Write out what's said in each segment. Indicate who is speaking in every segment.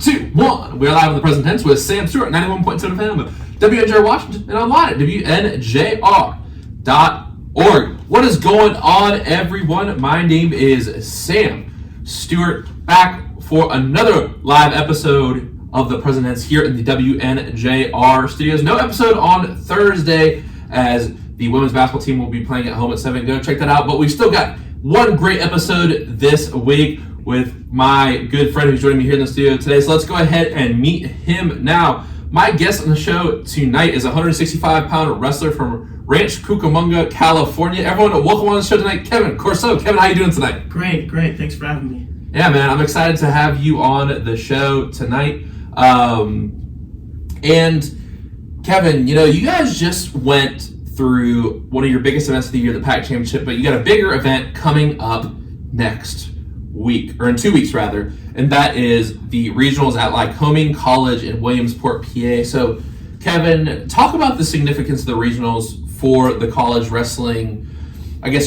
Speaker 1: 2, 1. We're live in the present tense with Sam Stewart, 91.7 FM, WNJR Washington, and online at WNJR.org. What is going on, everyone? My name is Sam Stewart, back for another live episode of the present tense here in the WNJR studios. No episode on Thursday, as the women's basketball team will be playing at home at 7. Go check that out. But we've still got one great episode this week with my good friend who's joining me here in the studio today. So let's go ahead and meet him now. My guest on the show tonight is a 165-pound wrestler from Ranch Cucamonga, California. Everyone, welcome on the show tonight, Kevin Courseault. Kevin, how you doing tonight?
Speaker 2: Great. Thanks for having me.
Speaker 1: Yeah, man, I'm excited to have you on the show tonight. And Kevin, you guys just went through one of your biggest events of the year, the PAC Championship, but you got a bigger event coming up next week, or in 2 weeks rather, and that is the regionals at Lycoming College in Williamsport, PA. So, Kevin, talk about the significance of the regionals for the college wrestling,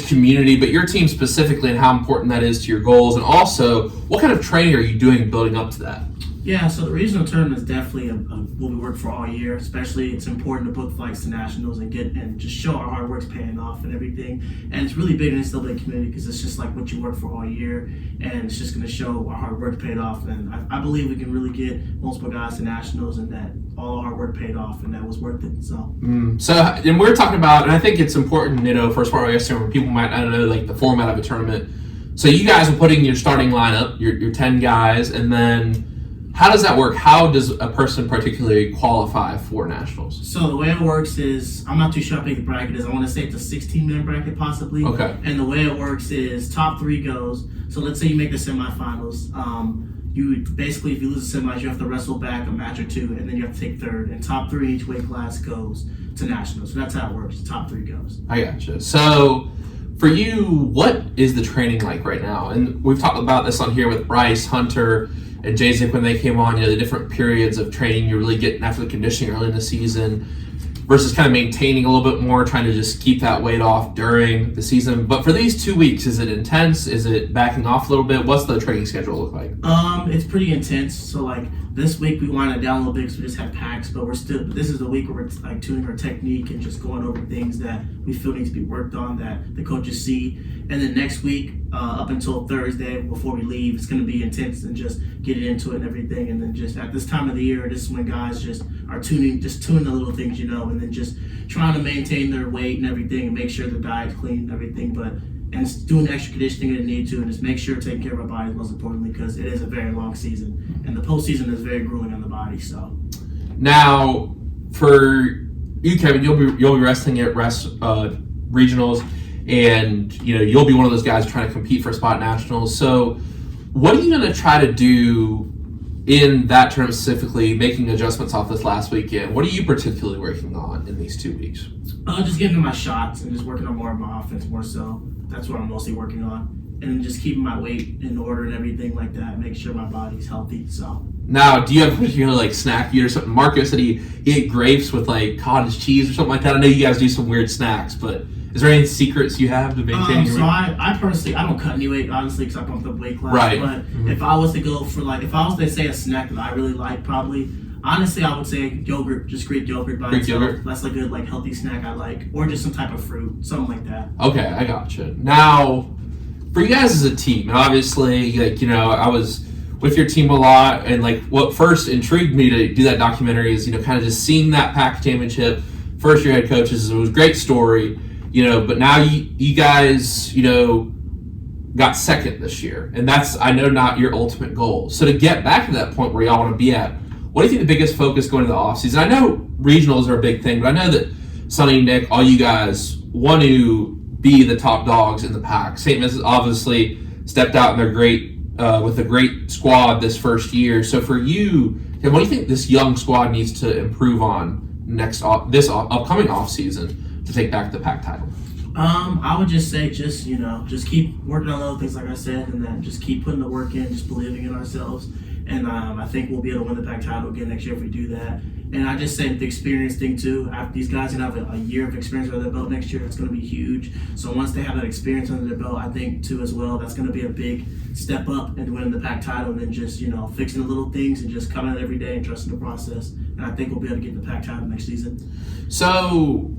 Speaker 1: community, but your team specifically, and how important that is to your goals, and also what kind of training are you doing building up to that?
Speaker 2: Yeah, so the regional tournament is definitely what we work for all year. Especially, it's important to book flights to nationals and just show our hard work's paying off and everything. And it's really big in the NCAA community because it's just like what you work for all year, and it's just going to show our hard work paid off. And I believe we can really get multiple guys to nationals, and that all our hard work paid off, and that was worth it. So,
Speaker 1: and we're talking about, and I think it's important, for a sport like where people might not know the format of a tournament. So you guys are putting your starting lineup, your 10 guys, and then how does that work? How does a person particularly qualify for nationals?
Speaker 2: So the way it works is, I'm not too sure how big the bracket is. I want to say it's a 16-man bracket possibly.
Speaker 1: Okay.
Speaker 2: And the way it works is top 3 goes. So let's say you make the semifinals. You basically, if you lose the semis, you have to wrestle back a match or 2, and then you have to take third. And top 3 in each weight class goes to nationals. So that's how it works. Top 3 goes.
Speaker 1: I gotcha. So for you, what is the training like right now? And we've talked about this on here with Bryce, Hunter, and Jay-Zick when they came on, the different periods of training you're really getting after the conditioning early in the season versus kind of maintaining a little bit more, trying to just keep that weight off during the season. But for these 2 weeks, is it intense? Is it backing off a little bit? What's the training schedule look like?
Speaker 2: It's pretty intense. So this week we wound it down a little bit because we just had packs, but this is the week where we're tuning our technique and just going over things that we feel need to be worked on that the coaches see. And then next week, up until Thursday before we leave, it's going to be intense and just getting into it and everything. And then just at this time of the year, this is when guys just are tuning the little things, and then just trying to maintain their weight and everything and make sure their diet's clean and everything. And doing extra conditioning they need to, and just make sure taking care of our bodies most importantly, because it is a very long season and the postseason is very grueling on the body. So
Speaker 1: now for you, Kevin, you'll be wrestling at regionals, and you'll be one of those guys trying to compete for a spot at nationals. So what are you going to try to do in that term, specifically making adjustments off this last weekend? What are you particularly working on in these 2 weeks?
Speaker 2: Just getting to my shots and just working on more of my offense more so. That's what I'm mostly working on. And just keeping my weight in order and everything like that, make sure my body's healthy. So
Speaker 1: now, do you have a particular snack you eat or something? Marcus said he ate grapes with cottage cheese or something like that. I know you guys do some weird snacks, but is there any secrets you have to maintain your weight?
Speaker 2: I personally, I don't cut any weight, honestly, because I bumped up weight class.
Speaker 1: Right.
Speaker 2: But if I was to go for if I was to say a snack that I really like, probably, honestly, I would say yogurt, just Greek yogurt by itself. Yogurt? That's a good healthy snack I like, or just some type of fruit, something like that.
Speaker 1: Okay, I gotcha. Now, for you guys as a team, and obviously, I was with your team a lot, and what first intrigued me to do that documentary is, kind of just seeing that PAC championship, first year head coaches. It was a great story, but now you guys, got second this year, and that's, I know, not your ultimate goal. So to get back to that point where y'all want to be at, what do you think the biggest focus going into the offseason? I know regionals are a big thing, but I know that Sonny, Nick, all you guys want to be the top dogs in the PAC. St. Vincent's obviously stepped out and they're great with a great squad this first year. So for you, what do you think this young squad needs to improve on this upcoming offseason to take back the PAC title?
Speaker 2: I would just say just keep working on little things like I said, and then just keep putting the work in, just believing in ourselves. And I think we'll be able to win the PAC title again next year if we do that. And I just said the experience thing too. After these guys gonna have a year of experience under their belt next year, that's gonna be huge. So once they have that experience under their belt, I think too as well, that's gonna be a big step up in winning the Pac title, and then just fixing the little things and just coming in every day and trusting the process. And I think we'll be able to get the Pac title next season.
Speaker 1: So,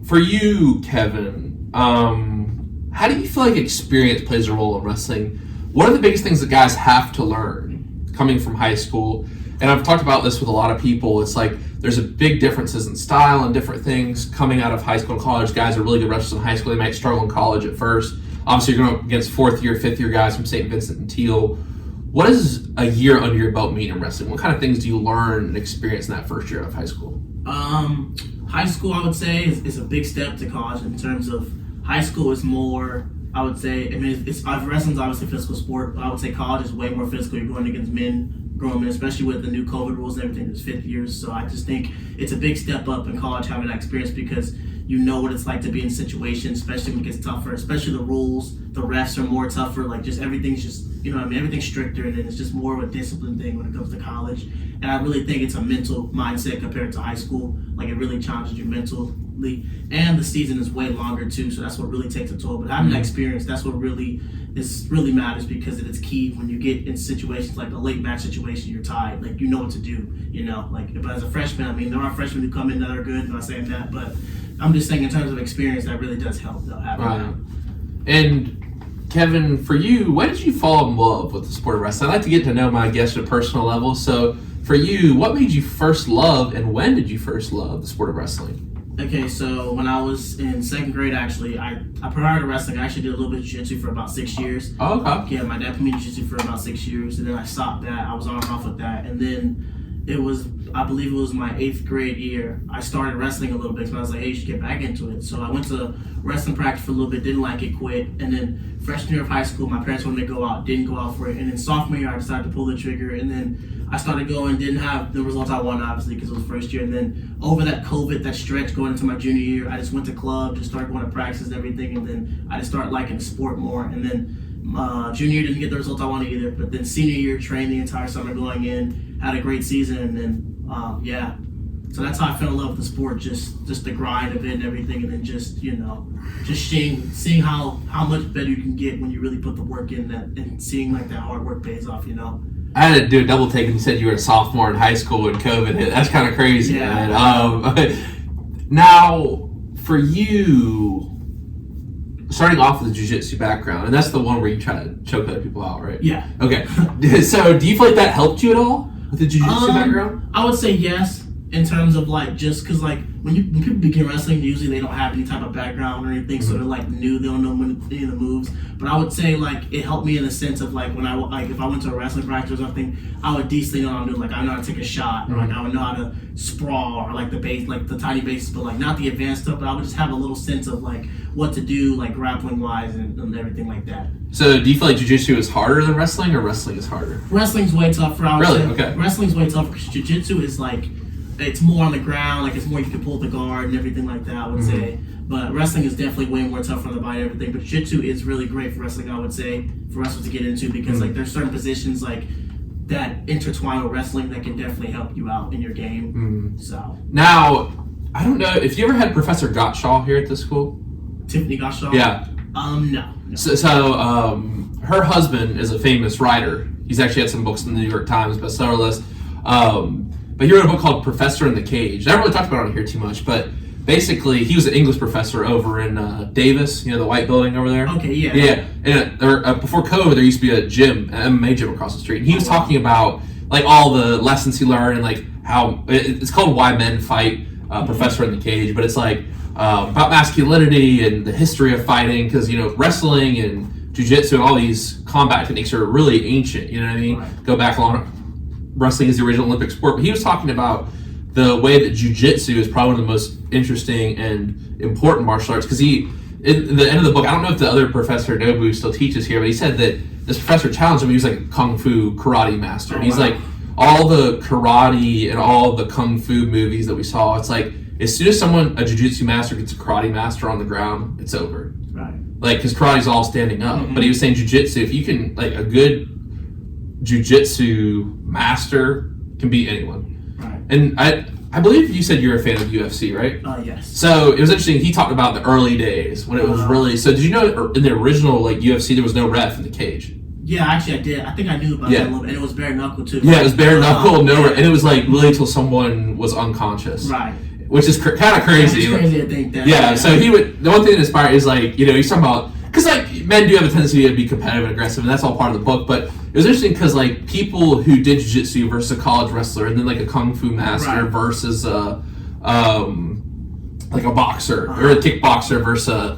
Speaker 1: for you, Kevin, how do you feel like experience plays a role in wrestling? What are the biggest things that guys have to learn coming from high school? And I've talked about this with a lot of people. It's like there's a big differences in style and different things coming out of high school and college. Guys are really good wrestlers in high school. They might struggle in college at first. Obviously, you're going up against fourth year, fifth year guys from St. Vincent and Teal. What does a year under your belt mean in wrestling? What kind of things do you learn and experience in that first year of high school?
Speaker 2: High school, I would say, is a big step to college in terms of high school is more, I would say, wrestling's obviously a physical sport, but I would say college is way more physical. You're going against grown men, especially with the new COVID rules and everything, it's fifth years. So I just think it's a big step up in college having that experience because you know what it's like to be in situations, especially when it gets tougher, especially the rules, the refs are more tougher, like just everything's just, everything's stricter, and then it's just more of a discipline thing when it comes to college. And I really think it's a mental mindset compared to high school. Like it really challenges you mentally, and the season is way longer too, so that's what really takes a toll. But having that experience, that's what really matters because it's key when you get in situations like a late match situation, you're tied, like you know what to do, but as a freshman, there are freshmen who come in that are good, I'm not saying that, but I'm just saying in terms of experience, that really does help though, having that.
Speaker 1: And Kevin, for you, when did you fall in love with the sport of wrestling? I like to get to know my guests at a personal level, so for you, what made you first love and when did you first love the sport of wrestling?
Speaker 2: Okay, so when I was in second grade, actually, I prior to wrestling, I actually did a little bit of jiu-jitsu for about 6 years.
Speaker 1: Oh, okay.
Speaker 2: Yeah, my dad put me in jiu-jitsu for about 6 years, and then I stopped that. I was on and off with that, and then I believe it was my 8th grade year, I started wrestling a little bit, so I was like, hey, you should get back into it. So I went to wrestling practice for a little bit, didn't like it, quit, and then freshman year of high school, my parents wanted me to go out, didn't go out for it, and then sophomore year, I decided to pull the trigger, and then I started going, didn't have the results I wanted, obviously, because it was first year, and then over that stretch going into my junior year, I just went to club, just started going to practice and everything, and then I just started liking the sport more, and then junior year didn't get the results I wanted either, but then senior year, trained the entire summer going in, had a great season, and then, so that's how I fell in love with the sport, just the grind of it and everything, and then just seeing how much better you can get when you really put the work in that, and seeing like that hard work pays off,
Speaker 1: I had to do a double take and you said you were a sophomore in high school when COVID hit. That's kind of crazy,
Speaker 2: yeah.
Speaker 1: Man. Now, for you, starting off with the jiu-jitsu background, and that's the one where you try to choke other people out, right?
Speaker 2: Yeah.
Speaker 1: Okay. So do you feel like that helped you at all with the jiu-jitsu background?
Speaker 2: I would say yes, in terms of just because when people begin wrestling, usually they don't have any type of background or anything, so they're new, they don't know any of the moves. But I would say it helped me in the sense of when I if I went to a wrestling practice or something, I would decently know how to do, I know how to take a shot, or I would know how to sprawl, or the base, the tiny bases, but not the advanced stuff. But I would just have a little sense of what to do, grappling wise and everything like that.
Speaker 1: So do you feel like jiu-jitsu is harder than wrestling, or wrestling is harder?
Speaker 2: Wrestling's way tougher. I would
Speaker 1: really?
Speaker 2: say.
Speaker 1: Okay.
Speaker 2: Wrestling's way tougher because jiu-jitsu is it's more on the ground, it's more you can pull the guard and everything like that, I would say. But wrestling is definitely way more tougher on the body and everything. But jiu-jitsu is really great for wrestling, I would say, for wrestlers to get into, because there's certain positions that intertwine with wrestling that can definitely help you out in your game. So
Speaker 1: now, I don't know if you ever had Professor Gottschall here at this school.
Speaker 2: Tiffany Gottschall?
Speaker 1: Yeah.
Speaker 2: No.
Speaker 1: So her husband is a famous writer. He's actually had some books in the New York Times bestseller list. But he wrote a book called Professor in the Cage. I haven't really talked about it on here too much, but basically he was an English professor over in Davis, the white building over there.
Speaker 2: Okay, yeah.
Speaker 1: Yeah, and before COVID, there used to be a gym, an MMA gym across the street, and he was talking about all the lessons he learned and how it's called Why Men Fight, Professor in the Cage, but it's about masculinity and the history of fighting, because wrestling and jiu-jitsu and all these combat techniques are really ancient. You know what I mean?
Speaker 2: Right.
Speaker 1: Go back long. Wrestling is the original Olympic sport, but he was talking about the way that jiu-jitsu is probably one of the most interesting and important martial arts, because in the end of the book, I don't know if the other Professor Nobu still teaches here, but he said that this professor challenged him. He was a kung fu karate master, and he's all the karate and all the kung fu movies that we saw, it's as soon as a jiu-jitsu master gets a karate master on the ground, it's over.
Speaker 2: Right.
Speaker 1: Because karate's all standing up, but he was saying jiu-jitsu, if you can, a good jiu-jitsu master can beat anyone.
Speaker 2: Right.
Speaker 1: And I believe you said you're a fan of UFC, right?
Speaker 2: Yes.
Speaker 1: So it was interesting. He talked about the early days when it was really. So did you know in the original like UFC there was no ref in the cage?
Speaker 2: Yeah, actually I did. I think I knew about that a little bit, and it was bare knuckle too.
Speaker 1: Yeah, it was bare knuckle, and it was like really till someone was unconscious.
Speaker 2: Right.
Speaker 1: Which is kind of crazy.
Speaker 2: It's crazy to think that.
Speaker 1: Yeah. So he would. The one thing that inspired is like he's talking about because like men do have a tendency to be competitive and aggressive, and that's all part of the book, but. It was interesting because like people who did jiu-jitsu versus a college wrestler and then like a kung fu master versus like a boxer or a kickboxer versus a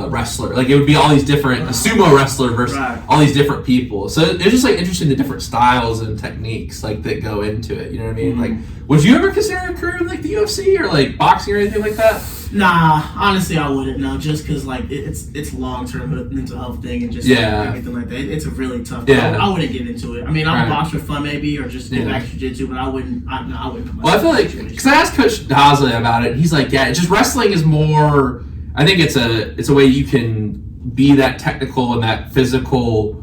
Speaker 1: wrestler. Like it would be all these different a sumo wrestler versus all these different people. So it's just like interesting the different styles and techniques like that go into it. You know what I mean? Like would you ever consider a career in like the UFC or like boxing or anything like that?
Speaker 2: Nah, honestly, I wouldn't. No, just because like it's long-term mental health thing and just everything like that. It's a really tough.
Speaker 1: Yeah.
Speaker 2: I wouldn't get into it. I mean, I'm a boxer for fun maybe, or just get back to jiu-jitsu, but I wouldn't. I wouldn't.
Speaker 1: Well, I feel like because I asked Coach Hasley about it, and he's like, yeah, just wrestling is more. I think it's a way you can be that technical and that physical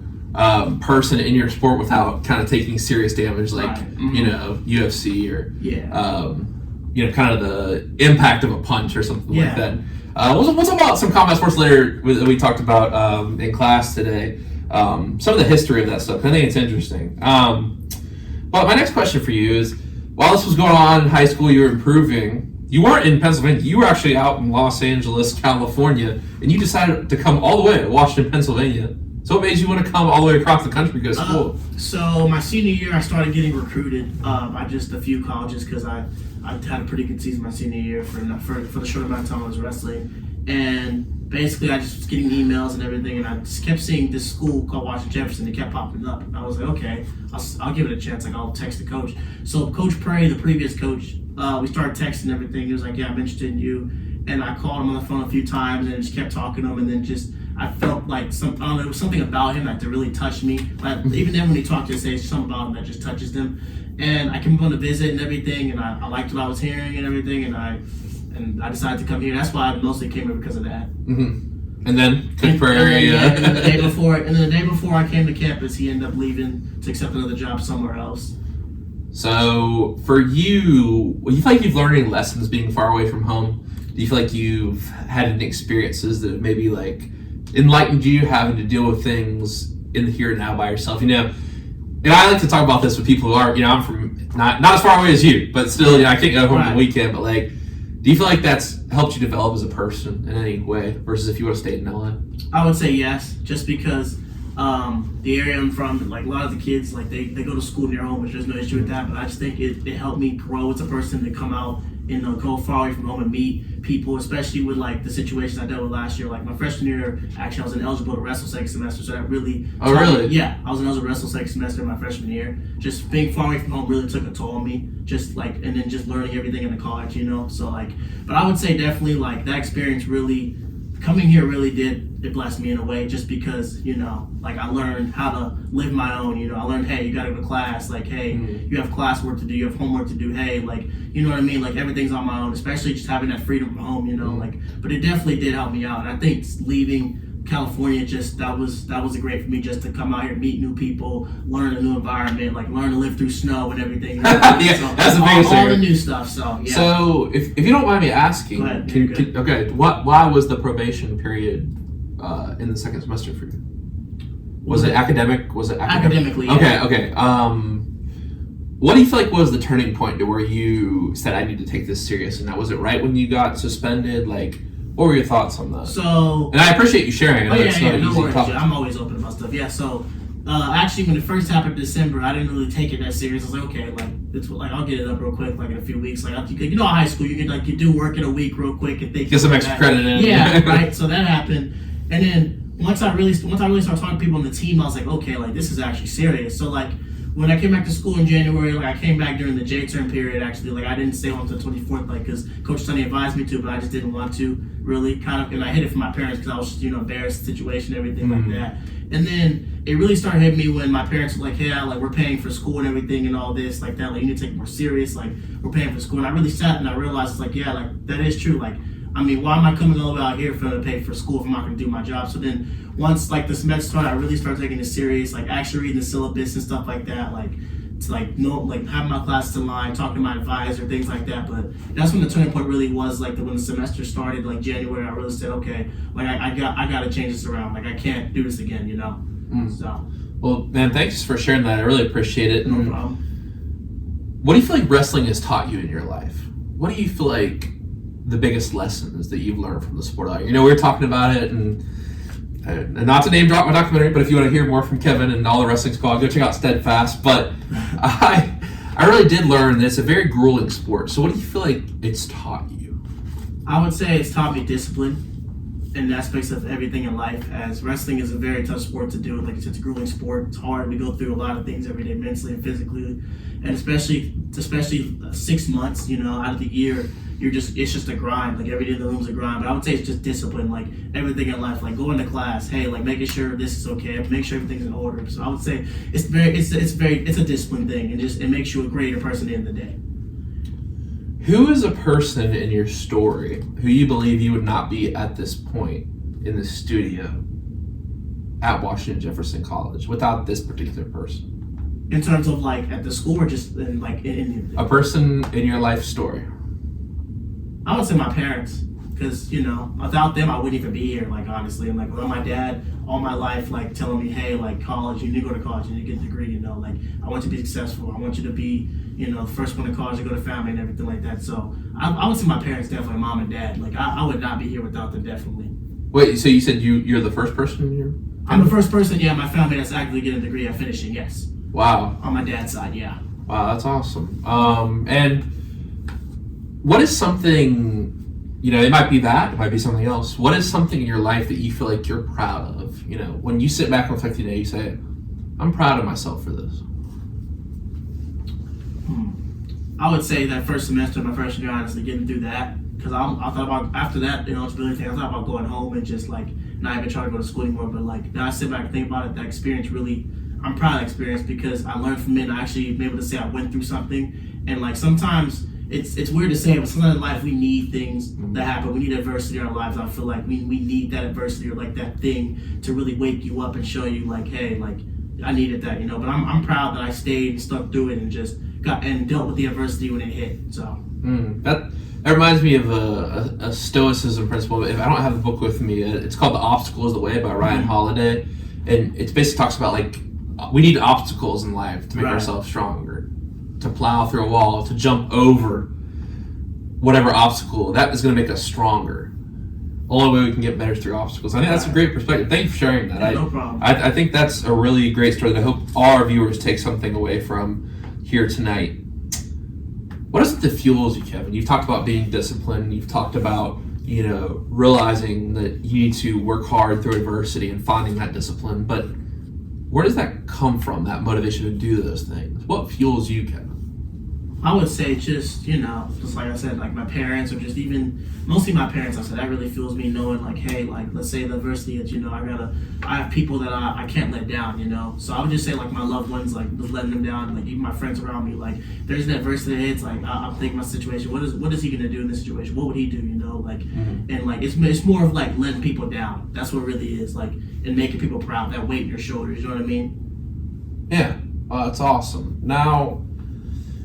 Speaker 1: person in your sport without kind of taking serious damage, like UFC or kind of the impact of a punch or something like that. We'll talk about some combat sports later that we talked about in class today. Some of the history of that stuff. I think it's interesting. But my next question for you is, while this was going on in high school, you were improving. You weren't in Pennsylvania. You were actually out in Los Angeles, California, and you decided to come all the way to Washington, Pennsylvania. So what made you want to come all the way across the country to go to school?
Speaker 2: So my senior year, I started getting recruited by just a few colleges because I had a pretty good season my senior year for the short amount of time I was wrestling. And basically, I just was getting emails and everything, and I just kept seeing this school called Washington Jefferson. It kept popping up. And I was like, okay, I'll give it a chance. Like, I'll text the coach. So Coach Prey, the previous coach, we started texting and everything. He was like, yeah, I'm interested in you. And I called him on the phone a few times and just kept talking to him. And then I felt like it was something about him that really touched me. Like, even then when he talked to us, there's something about him that just touches them. And I came on a visit and everything, and I liked what I was hearing and everything, and I decided to come here. That's why I mostly came here because of that.
Speaker 1: Mm-hmm. And then Coach Prairie.
Speaker 2: And then the day before I came to campus, he ended up leaving to accept another job somewhere else.
Speaker 1: So for you, do you feel like you've learned any lessons being far away from home? Do you feel like you've had any experiences that maybe like enlightened you having to deal with things in the here and now by yourself? And I like to talk about this with people who are, I'm from not as far away as you, but still, I can't go home on the weekend. But like, do you feel like that's helped you develop as a person in any way versus if you would have stayed in LA?
Speaker 2: I would say yes, just because the area I'm from, like a lot of the kids, like they go to school near home, which there's no issue with that. But I just think it helped me grow as a person to come out and go far away from home and meet people, especially with like the situations I dealt with last year. Like my freshman year, actually I was ineligible to wrestle second semester, so that really yeah, I was ineligible to wrestle second semester in my freshman year. Just being far away from home really took a toll on me. Just like, and then just learning everything in the college, So like, but I would say definitely like that experience really, coming here really it blessed me in a way, just because like I learned how to live my own. I learned, hey, you gotta go to class. Like, hey, you have classwork to do, you have homework to do. Hey, like, you know what I mean? Like everything's on my own, especially just having that freedom from home. Like, but it definitely did help me out. And I think leaving California, just that was great for me, just to come out here, meet new people, learn a new environment, like learn to live through snow and everything.
Speaker 1: Yeah, so that's the biggest thing.
Speaker 2: All the new stuff. So yeah.
Speaker 1: So if you don't mind me asking, why was the probation period in the second semester for you? Was it academic?
Speaker 2: Academically? Yeah.
Speaker 1: Okay. What do you feel like was the turning point to where you said, I need to take this serious? And that was it right when you got suspended? Like, what were your thoughts on that?
Speaker 2: So,
Speaker 1: and I appreciate you sharing.
Speaker 2: No worries. I'm always open about stuff. Yeah. So, actually, when it first happened in December, I didn't really take it that serious. I was like, okay, like it's like I'll get it up real quick, like in a few weeks. Like high school, you can you do work in a week real quick and think
Speaker 1: get some extra credit in.
Speaker 2: Yeah, right. So that happened, and then once I really started talking to people on the team, I was like, okay, like this is actually serious. So like, when I came back to school in January, like I came back during the J-term period, actually. Like I didn't stay home until 24th, like because Coach Sonny advised me to, but I just didn't want to really and I hid it from my parents because I was just, embarrassed of the situation, everything like that. And then it really started hitting me when my parents were like, hey, like we're paying for school and everything and all this, like that, like you need to take it more serious, like we're paying for school. And I really sat and I realized it's like, yeah, like that is true. Like, I mean, why am I coming all the way out here for to pay for school if I'm not going to do my job? So then once like the semester started, I really started taking it serious, like actually reading the syllabus and stuff like that, like to like know, like having my classes in line, talking to my advisor, things like that. But that's when the turning point really was, like when the semester started, like January. I really said, okay, like I got to change this around. Like I can't do this again, you know. So.
Speaker 1: Well, man, thanks for sharing that. I really appreciate it.
Speaker 2: No problem.
Speaker 1: What do you feel like wrestling has taught you in your life? What do you feel like the biggest lessons that you've learned from the sport? You know, we were talking about it, and not to name drop my documentary, but if you want to hear more from Kevin and all the wrestling squad, go check out Steadfast. But I really did learn that it's a very grueling sport. So what do you feel like it's taught you?
Speaker 2: I would say it's taught me discipline in aspects of everything in life, as wrestling is a very tough sport to do. Like, it's a grueling sport. It's hard. We go through a lot of things every day, mentally and physically, and especially 6 months, you know, out of the year, it's just a grind. Like, every day in the room's a grind. But I would say it's just discipline, like everything in life, like going to class, hey, like making sure this is okay, make sure everything's in order. So I would say it's a discipline thing, and it makes you a greater person at the end of the day.
Speaker 1: Who is a person in your story who you believe you would not be at this point in the studio at Washington Jefferson College without this particular person?
Speaker 2: In terms of like at the school, or just in
Speaker 1: a person in your life story?
Speaker 2: I would say my parents, because, you know, without them I wouldn't even be here. Like, honestly, and like without my dad all my life, like telling me, hey, like college, you need to go to college, you need to get a degree, you know, like I want you to be successful, I want you to be, you know, the first one to college, to go to family and everything like that. So I would say my parents, definitely, mom and dad. Like I would not be here without them, definitely.
Speaker 1: Wait, so you said you're the first person in your family?
Speaker 2: I'm the first person, yeah, in my family that's actually getting a degree at finishing, yes.
Speaker 1: Wow.
Speaker 2: On my dad's side, yeah.
Speaker 1: Wow, that's awesome. And what is something, you know, it might be that, it might be something else. What is something in your life that you feel like you're proud of? You know, when you sit back and reflect today, you say, I'm proud of myself for this.
Speaker 2: I would say that first semester of my freshman year, honestly, getting through that, because I thought about, after that, you know, eligibility thing, I thought about going home and just like not even trying to go to school anymore. But like now I sit back and think about it, that experience really, I'm proud of that experience, because I learned from it, and I actually been able to say I went through something. And like sometimes it's weird to say, but sometimes in life we need things that happen. We need adversity in our lives. I feel like we need that adversity, or like that thing to really wake you up and show you like, hey, like I needed that, you know. But I'm proud that I stayed and stuck through it and just dealt with the adversity when it hit. So
Speaker 1: that reminds me of a stoicism principle. If I don't have the book with me, it's called The Obstacle Is the Way by Ryan Holiday, and it basically talks about like we need obstacles in life to make ourselves stronger, to plow through a wall, to jump over whatever obstacle that is going to make us stronger. Only way we can get better through obstacles. I think that's a great perspective. Thank you for sharing that.
Speaker 2: Yeah, no problem.
Speaker 1: I think that's a really great story that I hope all our viewers take something away from here tonight. What is it that fuels you, Kevin? You've talked about being disciplined. You've talked about, you know, realizing that you need to work hard through adversity and finding that discipline. But where does that come from, that motivation to do those things? What fuels you, Kevin?
Speaker 2: I would say just, you know, just like I said, like my parents, or just even mostly my parents. I said that really fuels me, knowing like, hey, like let's say the adversity that, you know, I have people that I can't let down, you know. So I would just say like my loved ones, like just letting them down, like even my friends around me, like there's an adversity that hits, like I'm thinking my situation, what is he gonna do in this situation? What would he do, you know, like and like it's more of like letting people down. That's what it really is, like, and making people proud, that weight in your shoulders, you know what I mean?
Speaker 1: Yeah, that's awesome. Now,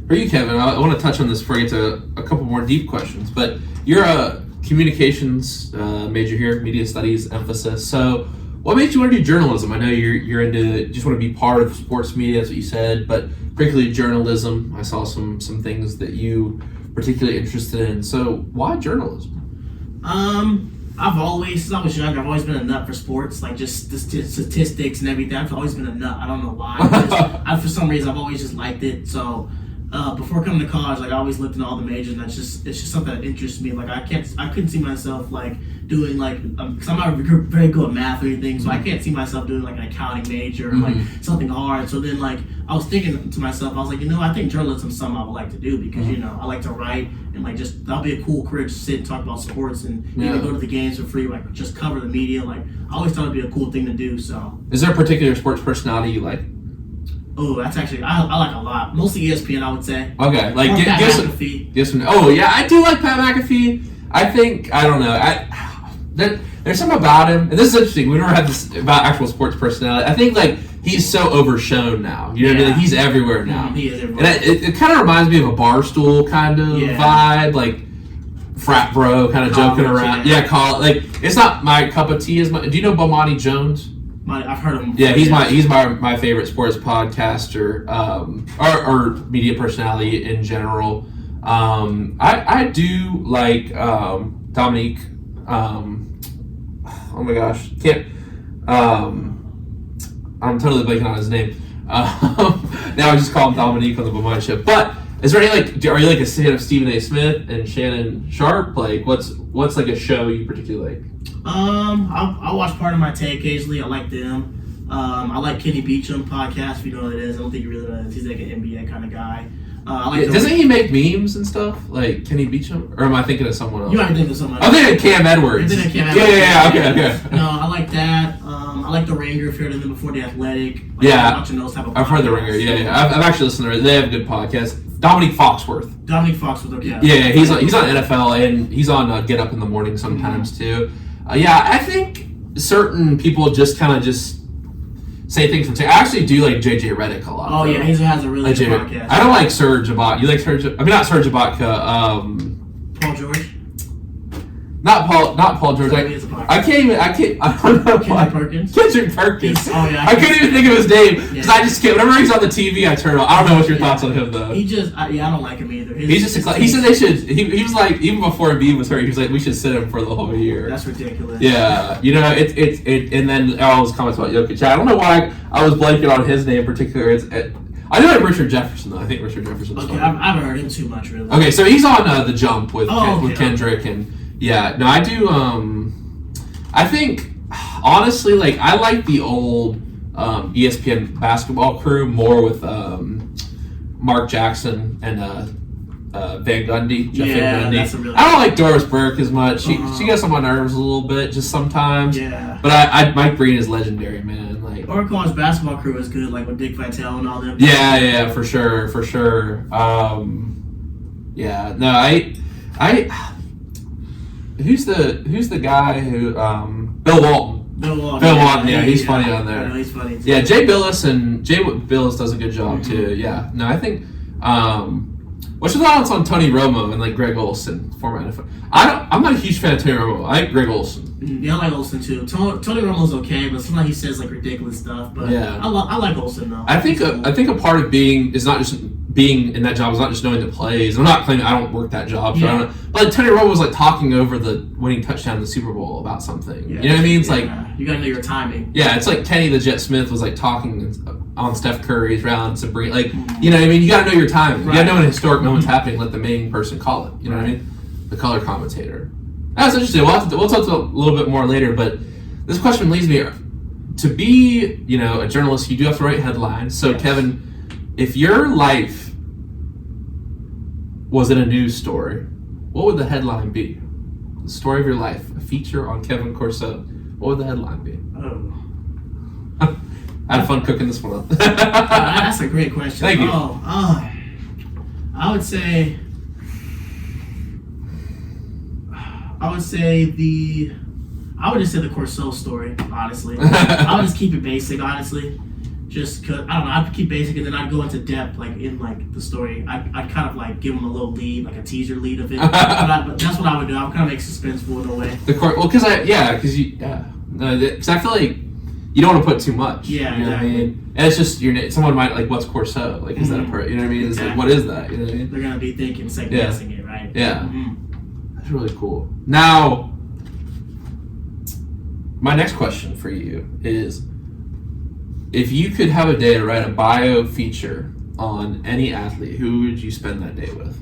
Speaker 1: for you, Kevin, I want to touch on this before I get to a couple more deep questions, but you're a communications major here, media studies emphasis. So what made you want to do journalism? I know you're into, just want to be part of sports media, that's what you said, but particularly journalism. I saw some things that you particularly interested in. So why journalism?
Speaker 2: Since I was younger, I've always been a nut for sports, like just the statistics and everything. I've always been a nut. I don't know why. For some reason, I've always just liked it. So before coming to college, like I always looked at all the majors, and it's just something that interests me. Like I couldn't see myself like doing like, because I'm not very good at math or anything, so I can't see myself doing like an accounting major or like something hard. So then like I was thinking to myself, I was like, you know, I think journalism is something I would like to do, because you know I like to write, and like just that'll be a cool career to sit and talk about sports and even go to the games for free, like just cover the media. Like I always thought it'd be a cool thing to do. So is
Speaker 1: there a particular sports personality you like?
Speaker 2: Oh, that's actually, I like a lot. Mostly ESPN, I would say.
Speaker 1: Okay, like
Speaker 2: give
Speaker 1: some. Oh yeah, I do like Pat McAfee. I think, I don't know. There's something about him, and this is interesting. We never had this about actual sports personality. I think like he's so overshown now. You know what I mean? Like, he's everywhere now.
Speaker 2: He is everywhere.
Speaker 1: And it kind of reminds me of a Barstool kind of vibe, like frat bro kind of joking around. Yeah, like it's not my cup of tea as much. Do you know Bomani Jones?
Speaker 2: I've heard of him.
Speaker 1: Yeah, he's my favorite sports podcaster, or media personality in general. I do like Dominique. Oh my gosh, can't. I'm totally blanking on his name. Now I just call him Dominique on the Bomani show. But is there any are you like a fan of Stephen A. Smith and Shannon Sharp? Like, what's like a show you particularly like?
Speaker 2: I'll watch Part of My Take occasionally. I like them. I like Kenny Beecham podcast. If you know what it is, I don't think you really know what it is. He's like an NBA kind of guy.
Speaker 1: Doesn't he make memes and stuff like Kenny Beecham? Or am I thinking of someone else?
Speaker 2: You might think of someone else.
Speaker 1: I'm thinking of Cam Edwards. Yeah. Okay.
Speaker 2: No, I like that. I like The Ringer. If you heard of them before, The Athletic.
Speaker 1: Yeah.
Speaker 2: Watching those type of podcasts.
Speaker 1: I've heard The Ringer. Yeah. I've actually listened to it. They have a good podcast. Dominique Foxworth. Okay. Yeah, he's on NFL and he's on Get Up in the Morning sometimes too. I think certain people just kind of say things from. I actually do like JJ Redick a lot.
Speaker 2: Oh yeah, he has a really good podcast.
Speaker 1: I don't like Serge Ibaka. You like Serge? I mean, not Serge Ibaka.
Speaker 2: Paul George.
Speaker 1: Not Paul George. I don't know.
Speaker 2: Kendrick Perkins.
Speaker 1: Kendrick Perkins.
Speaker 2: I
Speaker 1: couldn't even think of his name because I just can't. Whenever he's on the TV, I turn on. I don't know what your thoughts on him though.
Speaker 2: I don't like him either.
Speaker 1: He said they should. He was like, even before Embiid was hurt, he was like, we should sit him for the whole year.
Speaker 2: That's ridiculous.
Speaker 1: Yeah, it. And then all his comments about Jokic. I don't know why I was blanking on his name in particular. I know like Richard Jefferson though. I think Richard Jefferson.
Speaker 2: Okay, I haven't heard him too much really.
Speaker 1: Okay, so he's on The Jump with Kendrick and. Yeah, no, I do. I think, honestly, like, I like the old ESPN basketball crew more with Mark Jackson and Van Gundy. Jeff Van Gundy. I don't like Doris Burke as much. She gets on my nerves a little bit, just sometimes. Yeah. But Mike Breen is legendary, man. Like,
Speaker 2: Oregon's basketball crew is good, like with Dick Vitale and all them.
Speaker 1: Yeah, for sure. Yeah, no, I. Who's the guy who Bill Walton? Bill Walton, yeah, he's funny on there.
Speaker 2: I know, he's funny too.
Speaker 1: Yeah, Jay Billis does a good job too. Yeah, no, I think. What's your thoughts on Tony Romo and like Greg Olson, former NFL? I'm not a huge fan of Tony Romo. I like Greg Olson.
Speaker 2: Yeah, I like Olson too. Tony Romo's okay, but sometimes he says like ridiculous stuff. But yeah, I like Olson though.
Speaker 1: I think a part of being is not just being in that job is not just knowing the plays. I'm not claiming I don't work that job, so I don't know. But like, Tony Romo was like talking over the winning touchdown in the Super Bowl about something. Yeah, you know what I mean? It's like
Speaker 2: you gotta know your timing.
Speaker 1: Yeah, it's like Kenny the Jet Smith was like talking on Steph Curry's round to bring you know what I mean? You gotta know your timing. Right. You gotta know when historic moments happening. Let the main person call it. You know what I mean? The color commentator. That's interesting. We'll talk a little bit more later, but this question leads me to be, a journalist. You do have to write headlines. So Kevin, if your life was in a news story, what would the headline be? The story of your life, a feature on Kevin Courseault. What would the headline be? I had fun cooking this one up.
Speaker 2: That's a great question.
Speaker 1: Thank you.
Speaker 2: I would say just say the Courseault story, honestly. I would just keep it basic, honestly. Just cause I don't know, I'd keep basic and then I'd go into depth, like in like the story. I'd kind of like give them a little lead, like a teaser lead of it. but that's what I would do. I would kind of make suspenseful in a way.
Speaker 1: Because I feel like you don't want to put too much.
Speaker 2: Yeah,
Speaker 1: you know
Speaker 2: exactly.
Speaker 1: What I mean? And it's just someone might like, what's Courseault? Like, is that a part? You know what I mean? It's like, what is that? You know what I mean?
Speaker 2: They're gonna be thinking, second guessing it, right?
Speaker 1: Yeah, that's really cool. Now, my next question for you is, if you could have a day to write a bio feature on any athlete, who would you spend that day with?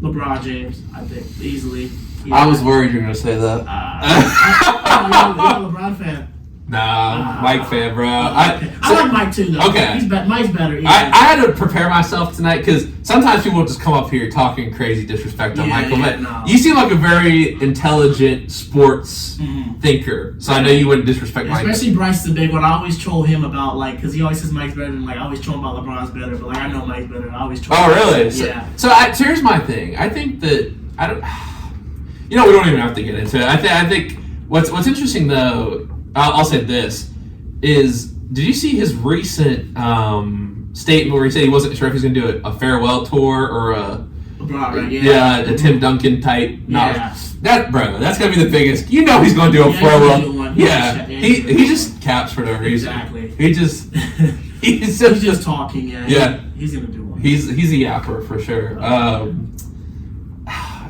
Speaker 2: LeBron James, I think, easily.
Speaker 1: Yeah. I was worried you were going to say that.
Speaker 2: You're a LeBron fan.
Speaker 1: Nah, Mike fan, bro.
Speaker 2: I like Mike too, though.
Speaker 1: Okay.
Speaker 2: Mike's better.
Speaker 1: I had to prepare myself tonight because sometimes people will just come up here talking crazy disrespect on Michael. But you seem like a very intelligent sports thinker, so I know you wouldn't disrespect Mike.
Speaker 2: Especially Bryce the big one. I always troll him about because he always says Mike's better, and I always troll him about LeBron's better. But I know Mike's better. I always troll.
Speaker 1: Oh, really?
Speaker 2: Yeah.
Speaker 1: So here's my thing. I think that I don't. We don't even have to get into it. I think what's interesting though. I'll say this, is Did you see his recent statement where he said he wasn't sure if he was going to do a farewell tour or a Tim Duncan type?
Speaker 2: Yeah.
Speaker 1: That's going to be the biggest. You know he's going to do a farewell.
Speaker 2: Yeah.
Speaker 1: He just caps for no reason.
Speaker 2: Exactly.
Speaker 1: He's
Speaker 2: just talking. Yeah. He's going to do one.
Speaker 1: He's a yapper for sure.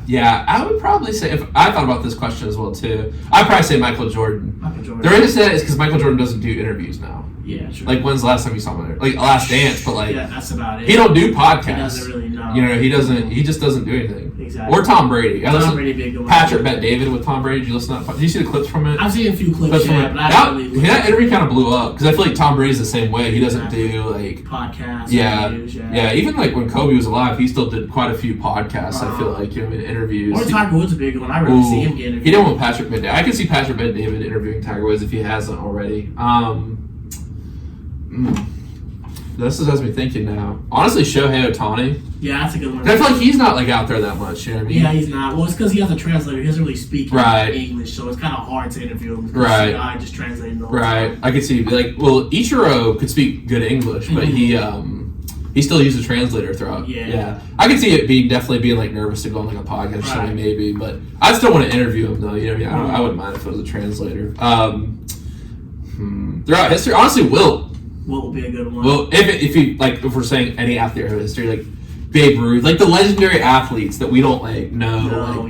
Speaker 1: Yeah, I would probably say, if I thought about this question as well too, I'd probably say Michael Jordan. The reason I say that is because Michael Jordan doesn't do interviews now.
Speaker 2: Yeah, true.
Speaker 1: Like, when's the last time you saw him? Like, Last Dance, but like,
Speaker 2: yeah, that's about it.
Speaker 1: He don't do podcasts. He
Speaker 2: doesn't really know.
Speaker 1: You know, he just doesn't do anything.
Speaker 2: Exactly.
Speaker 1: Or Tom Brady.
Speaker 2: Tom Brady, big one.
Speaker 1: Patrick Bet David with Tom Brady. Did you listen to that? Did you see the clips from it?
Speaker 2: I've seen a few clips from it, but
Speaker 1: that interview kind of blew up because I feel like Tom Brady's the same way. He doesn't do like
Speaker 2: podcasts.
Speaker 1: Yeah. Even like when Kobe was alive, he still did quite a few podcasts. I feel like, you know, in interviews.
Speaker 2: Or Tiger Woods a big one. I really see him get interviewed.
Speaker 1: He didn't want Patrick Bet David. I can see Patrick Bet David interviewing Tiger Woods if he hasn't already. This has me thinking now. Honestly, Shohei Ohtani.
Speaker 2: Yeah, that's a good one.
Speaker 1: I feel like he's not like out there that much. You know what I mean?
Speaker 2: Yeah, he's not. Well, it's because he has a translator. He doesn't really speak English, so it's kind of hard to interview him.
Speaker 1: Right.
Speaker 2: I just translate the whole
Speaker 1: time.
Speaker 2: I
Speaker 1: could see Ichiro could speak good English, but he still uses a translator throughout. Yeah. I could see it definitely being like nervous to go on like a podcast or something maybe, but I'd still want to interview him though. You know what I mean? I wouldn't mind if it was a translator. Throughout history, honestly, Wilt
Speaker 2: will be a good one.
Speaker 1: Well, if we're saying any athlete in history, like Babe Ruth, like the legendary athletes that we don't know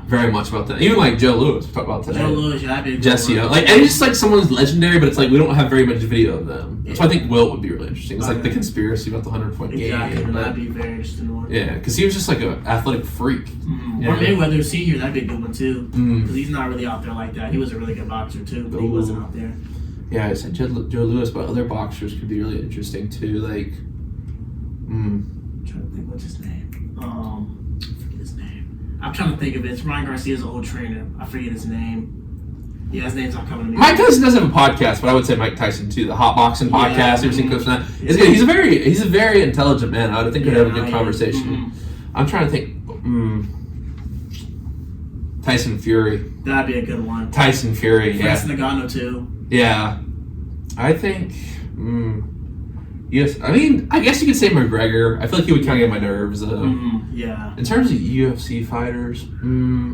Speaker 1: very much about them. Even like Joe Louis, we talked about today.
Speaker 2: Joe Louis, that'd be a good
Speaker 1: Jesse
Speaker 2: one.
Speaker 1: Like, and it's just like someone's legendary, but it's like we don't have very much video of them. That's why I think Wilt would be really interesting. It's like the conspiracy about the 100-point game.
Speaker 2: Exactly, that'd be a very interesting one.
Speaker 1: Yeah, because he was just like an athletic freak.
Speaker 2: Or Mayweather Senior, that'd be a good one too. Because he's not really out there like that. He was a really good boxer too, but he wasn't out there.
Speaker 1: Yeah, I said Joe Louis, but other boxers could be really interesting too. Like,
Speaker 2: I'm trying to think what's his name. I forget his name. I'm trying to think of it. It's Ryan Garcia's old trainer. I forget his name. Yeah, his name's not coming to me.
Speaker 1: Mike Tyson doesn't have a podcast, but I would say Mike Tyson too. The Hot Boxing podcast. Ever seen clips from that? It's good. He's a very intelligent man. I would think we'd have a good conversation. I'm trying to think. Tyson Fury.
Speaker 2: That'd be a good one.
Speaker 1: Tyson Fury.
Speaker 2: Francis Ngannou too.
Speaker 1: Yeah, I think. Yes, I mean, I guess you could say McGregor. I feel like he would kind of get my nerves.
Speaker 2: Yeah.
Speaker 1: In terms of UFC fighters,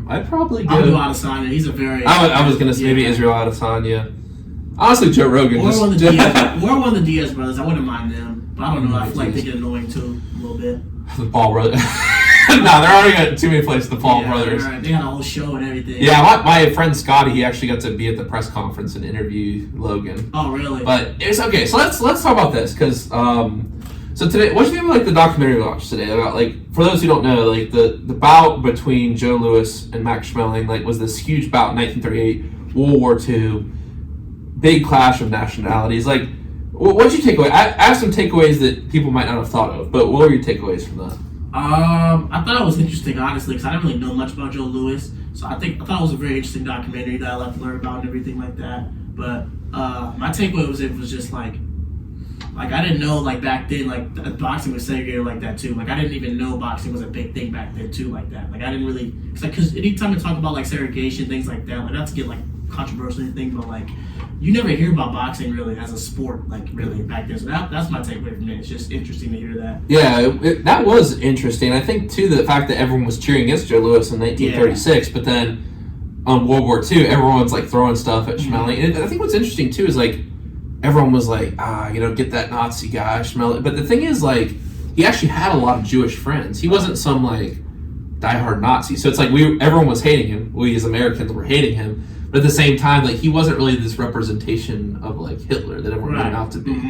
Speaker 1: I'd probably go.
Speaker 2: I'll do Adesanya. He's a very.
Speaker 1: I was gonna say maybe Israel Adesanya. Honestly, Joe Rogan.
Speaker 2: Or one of the Diaz brothers. I wouldn't mind them, but I don't know. I feel like they get annoying too a little bit.
Speaker 1: The Paul brothers. No, they're already got too many places. The Paul brothers.
Speaker 2: They got a whole show and everything.
Speaker 1: Yeah, my friend Scotty, he actually got to be at the press conference and interview Logan.
Speaker 2: Oh, really?
Speaker 1: But it's okay. So let's talk about this because so today, what do you think of like the documentary we watched today about like for those who don't know like the bout between Joe Louis and Max Schmeling like was this huge bout in 1938, World War II, big clash of nationalities. Like, what did you take away? I have some takeaways that people might not have thought of, but what were your takeaways from that?
Speaker 2: I thought it was interesting, honestly, because I didn't really know much about Joe Louis. So I thought it was a very interesting documentary that I like to learn about and everything like that. But my takeaway was it was just like I didn't know like back then like boxing was segregated like that too. Like I didn't even know boxing was a big thing back then too like that. Like I didn't really because anytime you talk about like segregation things like that, like not to get like controversial or anything, but like you never hear about boxing really as a sport like really back then. So that's my takeaway from it. It's just interesting to hear that.
Speaker 1: Yeah, that was interesting. I think too the fact that everyone was cheering against Joe Louis in 1936, but then on World War II, everyone's like throwing stuff at Schmeling. And I think what's interesting too is like everyone was like, get that Nazi guy, Schmeling. But the thing is like he actually had a lot of Jewish friends. He wasn't some like diehard Nazi. So it's like everyone was hating him. We as Americans were hating him. But at the same time, like he wasn't really this representation of like Hitler that everyone made him out to be,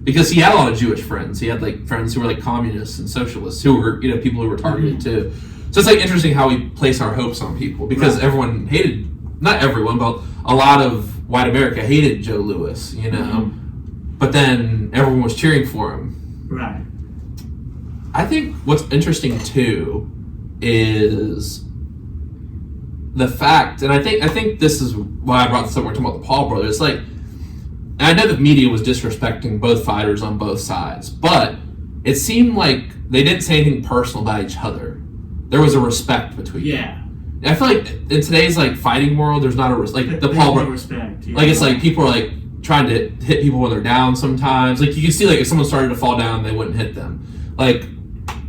Speaker 1: because he had a lot of Jewish friends. He had like friends who were like communists and socialists who were people who were targeted too. So it's like interesting how we place our hopes on people because everyone hated, not everyone, but a lot of white America hated Joe Louis, but then everyone was cheering for him.
Speaker 2: Right.
Speaker 1: I think what's interesting too is the fact, and I think this is why I brought this up. We're talking about the Paul brothers. It's like, and I know the media was disrespecting both fighters on both sides, but it seemed like they didn't say anything personal about each other. There was a respect between them. I feel like in today's like fighting world, there's not a the Paul brothers.
Speaker 2: Respect.
Speaker 1: Like it's like people are like trying to hit people when they're down sometimes. Like, you can see, like, if someone started to fall down, they wouldn't hit them. Like,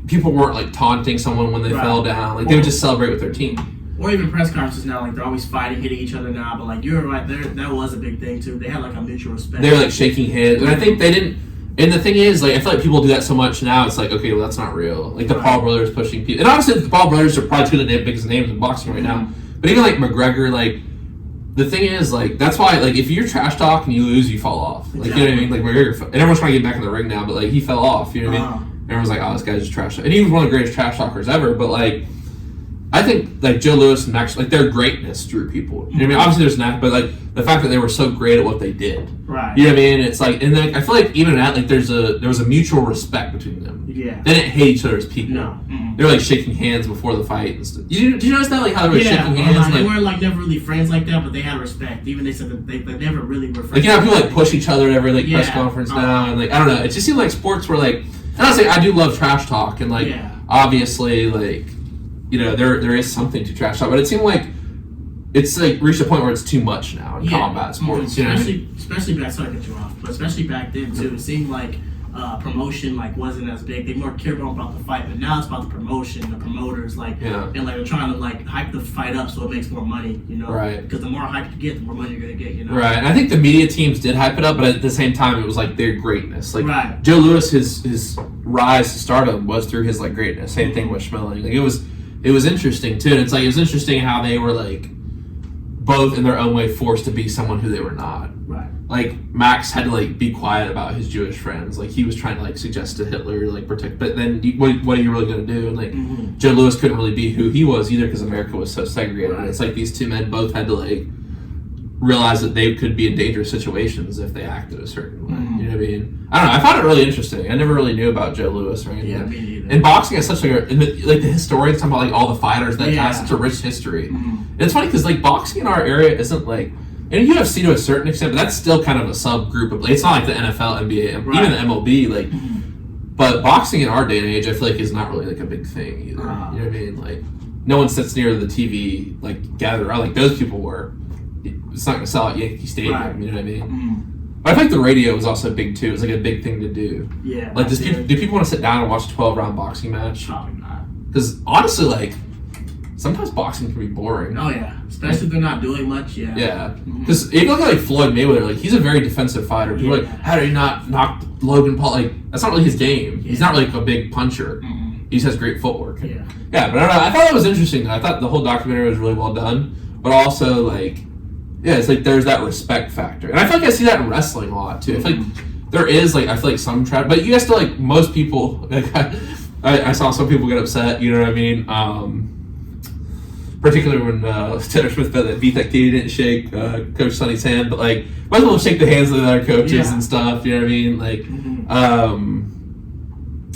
Speaker 1: people weren't, like, taunting someone when they fell down. Like, they would just celebrate with their team.
Speaker 2: Or even press conferences now, like, they're always fighting, hitting each other now. But, like, you're right there. That was a big thing, too. They had, like, a mutual respect.
Speaker 1: They were, like, shaking hands. And I think they didn't... And the thing is, like, I feel like people do that so much now, it's like, okay, well, that's not real. Like, the Paul brothers pushing people. And honestly, the Paul brothers are probably two of the biggest names in boxing right now. But even, like, McGregor, like... The thing is, like, that's why, like, if you're trash talk and you lose, you fall off. Like, you know what I mean? Like, McGregor... And everyone's trying to get back in the ring now, but, like, he fell off, you know what I mean? Everyone's like, oh, this guy's just trash. And he was one of the greatest trash talkers ever, but, like... I think, like, Joe Louis and Max, like, their greatness drew people. You know what I mean? Obviously, there's an but, like, the fact that they were so great at what they did.
Speaker 2: Right.
Speaker 1: You know what I mean? It's like, and then I feel like even at, like, there was a mutual respect between them.
Speaker 2: Yeah.
Speaker 1: They didn't hate each other as people.
Speaker 2: No.
Speaker 1: They were, like, shaking hands before the fight and stuff. Did you notice that? Like, how they were shaking hands?
Speaker 2: They weren't, like, never really friends like that, but they had respect. Even they said that they never really were friends.
Speaker 1: Like, you know, people, like, push each other at every, like, press conference now. And, like, I don't know. It just seemed like sports were, like, and honestly, I do love trash talk. And, like, obviously, like, you know, there is something to trash talk, but it seemed like it's like reached a point where it's too much now in combat sports. You know,
Speaker 2: especially back. Sorry to cut you off, but especially back then too. It seemed like promotion like wasn't as big. They more cared more about the fight, but now it's about the promotion, the promoters, like and like they're trying to like hype the fight up so it makes more money. You know,
Speaker 1: right?
Speaker 2: Because the more hype you get, the more money you're gonna get. You know,
Speaker 1: right? And I think the media teams did hype it up, but at the same time, it was like their greatness. Like Joe Louis, his rise to stardom was through his like greatness. Same thing with Schmeling. Like it was interesting too. And it's like it was interesting how they were like both in their own way forced to be someone who they were not.
Speaker 2: Right.
Speaker 1: Like Max had to like be quiet about his Jewish friends. Like he was trying to like suggest to Hitler like protect. But then what are you really going to do? And like Joe Louis couldn't really be who he was either because America was so segregated. Right. It's like these two men both had to like realize that they could be in dangerous situations if they acted a certain way. You know what I mean? I don't know. I found it really interesting. I never really knew about Joe Louis or anything.
Speaker 2: Yeah, me neither.
Speaker 1: And boxing is such like the historians talk about like all the fighters that has such a rich history. And it's funny because like boxing in our area isn't like, and UFC to a certain extent, but that's still kind of a subgroup of. Like, it's not like the NFL, NBA, even the MLB. Like, but boxing in our day and age, I feel like is not really like a big thing either. You know what I mean? Like, no one sits near the TV like gathered around like those people were. It's not going to sell at Yankee Stadium. You know what I mean? But I think the radio was also big too. It's like a big thing to do.
Speaker 2: Yeah.
Speaker 1: Like, do people want to sit down and watch a 12-round boxing match?
Speaker 2: Probably not.
Speaker 1: Because honestly, like, sometimes boxing can be boring.
Speaker 2: Oh yeah, especially if they're not doing much. Yeah.
Speaker 1: Yeah. Because if you look at like Floyd Mayweather, like he's a very defensive fighter. People are like, how did he not knock Logan Paul? Like that's not really his game. He's not like a big puncher. He just has great footwork.
Speaker 2: Yeah.
Speaker 1: Yeah, but I don't know. I thought that was interesting. I thought the whole documentary was really well done, but also like. Yeah, it's like there's that respect factor. And I feel like I see that in wrestling a lot, too. I feel like there is, like, I feel like some trap. But you guys still, like, most people, like, I saw some people get upset, you know what I mean? Particularly when Tanner Smith bet that Vitek Katie didn't shake Coach Sonny's hand. But, like, most people shake the hands of the other coaches and stuff, you know what I mean? Like,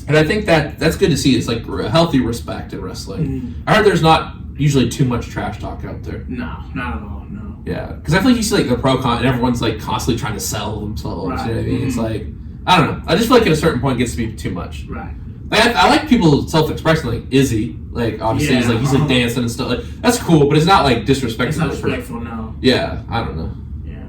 Speaker 1: and I think that's good to see. It's, like, a healthy respect in wrestling. I heard there's not usually too much trash talk out there.
Speaker 2: No, not at all, no.
Speaker 1: Yeah, because I feel like you see like the pro con and everyone's like constantly trying to sell themselves. You know what I mean? It's like I don't know. I just feel like at a certain point it gets to be too much. Right. Like, I like people self-expressing. Like Izzy, like obviously he's like dancing and stuff. Like that's cool, but it's not like disrespectful.
Speaker 2: It's not respectful, no.
Speaker 1: Yeah, I don't know.
Speaker 2: Yeah.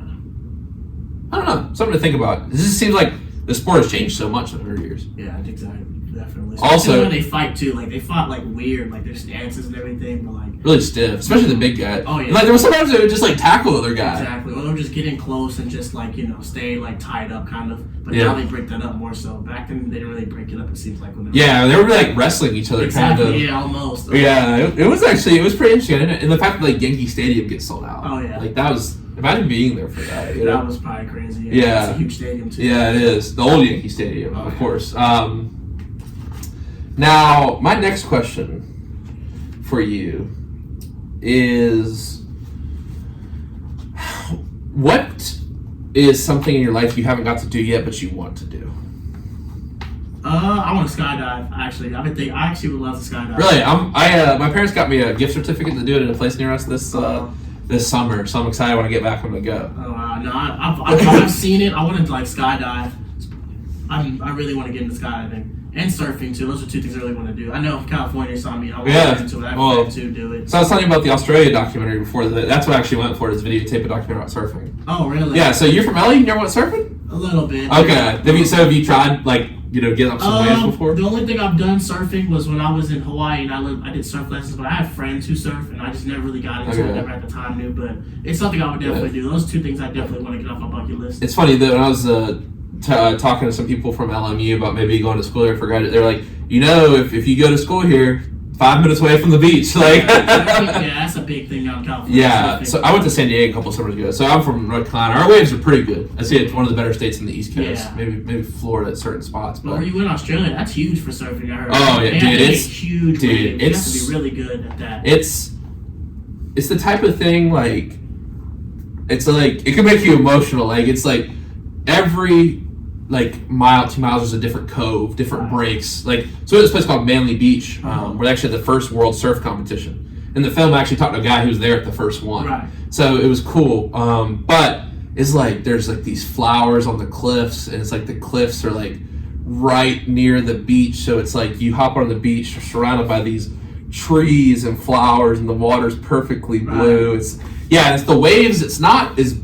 Speaker 1: I don't know. Something to think about. This just seems like the sport has changed so much in 100 years.
Speaker 2: Yeah, exactly. Definitely.
Speaker 1: Also,
Speaker 2: when they fight too, like they fought like weird, like their stances and everything, but like
Speaker 1: really stiff, especially the big guy.
Speaker 2: Oh yeah.
Speaker 1: And, like there was sometimes they would just like tackle the other guy.
Speaker 2: Exactly. Or they were just getting close and just like stay like tied up kind of. But now they break that up more so. Back then they didn't really break it up. It seems like when
Speaker 1: they were like wrestling each other kind of.
Speaker 2: Yeah, almost.
Speaker 1: Yeah, it was pretty interesting, and the fact that like Yankee Stadium gets sold out.
Speaker 2: Oh yeah.
Speaker 1: Like that was. Imagine being there for that. You know?
Speaker 2: That was probably crazy.
Speaker 1: Yeah.
Speaker 2: It's a huge stadium too.
Speaker 1: Yeah, it is. The old Yankee Stadium, of course. Now, my next question for you is what is something in your life you haven't got to do yet but you want to do?
Speaker 2: I want to skydive. Actually, I actually would love to skydive.
Speaker 1: Really, my parents got me a gift certificate to do it in a place near us this summer, so I'm excited when I get back. I'm gonna go.
Speaker 2: Oh wow! No, I've seen it. I want to like skydive. I really want to get into skydiving. And surfing too. Those are two things I really want to do. I know if California saw me, I want to get into it. I want to do it.
Speaker 1: So I was telling you about the Australia documentary before. That's what I actually went for, is videotape a documentary about surfing.
Speaker 2: Oh, really?
Speaker 1: Yeah. So you're from LA. You never went surfing?
Speaker 2: A little bit.
Speaker 1: Okay. Have you tried get up some waves before?
Speaker 2: The only thing I've done surfing was when I was in Hawaii and I did surf lessons, but I have friends who surf and I just never really got into it. Never at the time knew, but it's something I would definitely do. Those two things I definitely want to get off my bucket list.
Speaker 1: It's funny that when I was talking to some people from LMU about maybe going to school here for graduate, they're like, if you go to school here, 5 minutes away from the beach,
Speaker 2: that's a big thing out in California.
Speaker 1: Yeah, so I went to San Diego a couple summers ago. So I'm from North Carolina. Our waves are pretty good. I see it's one of the better states in the East Coast. Yeah. Maybe Florida at certain spots. But
Speaker 2: were you in Australia? That's huge for surfing. I heard.
Speaker 1: Oh yeah, dude, it's
Speaker 2: huge.
Speaker 1: Dude,
Speaker 2: you have to be really good at that.
Speaker 1: It's the type of thing it can make you emotional. It's every mile, 2 miles, there's a different cove, different breaks. So there's this place called Manly Beach, where they actually had the first world surf competition. In the film, I actually talked to a guy who was there at the first one.
Speaker 2: Right.
Speaker 1: So it was cool. But it's there's these flowers on the cliffs, and it's the cliffs are right near the beach. So it's you hop on the beach, you're surrounded by these trees and flowers, and the water's perfectly blue. Right. It's the waves. It's not as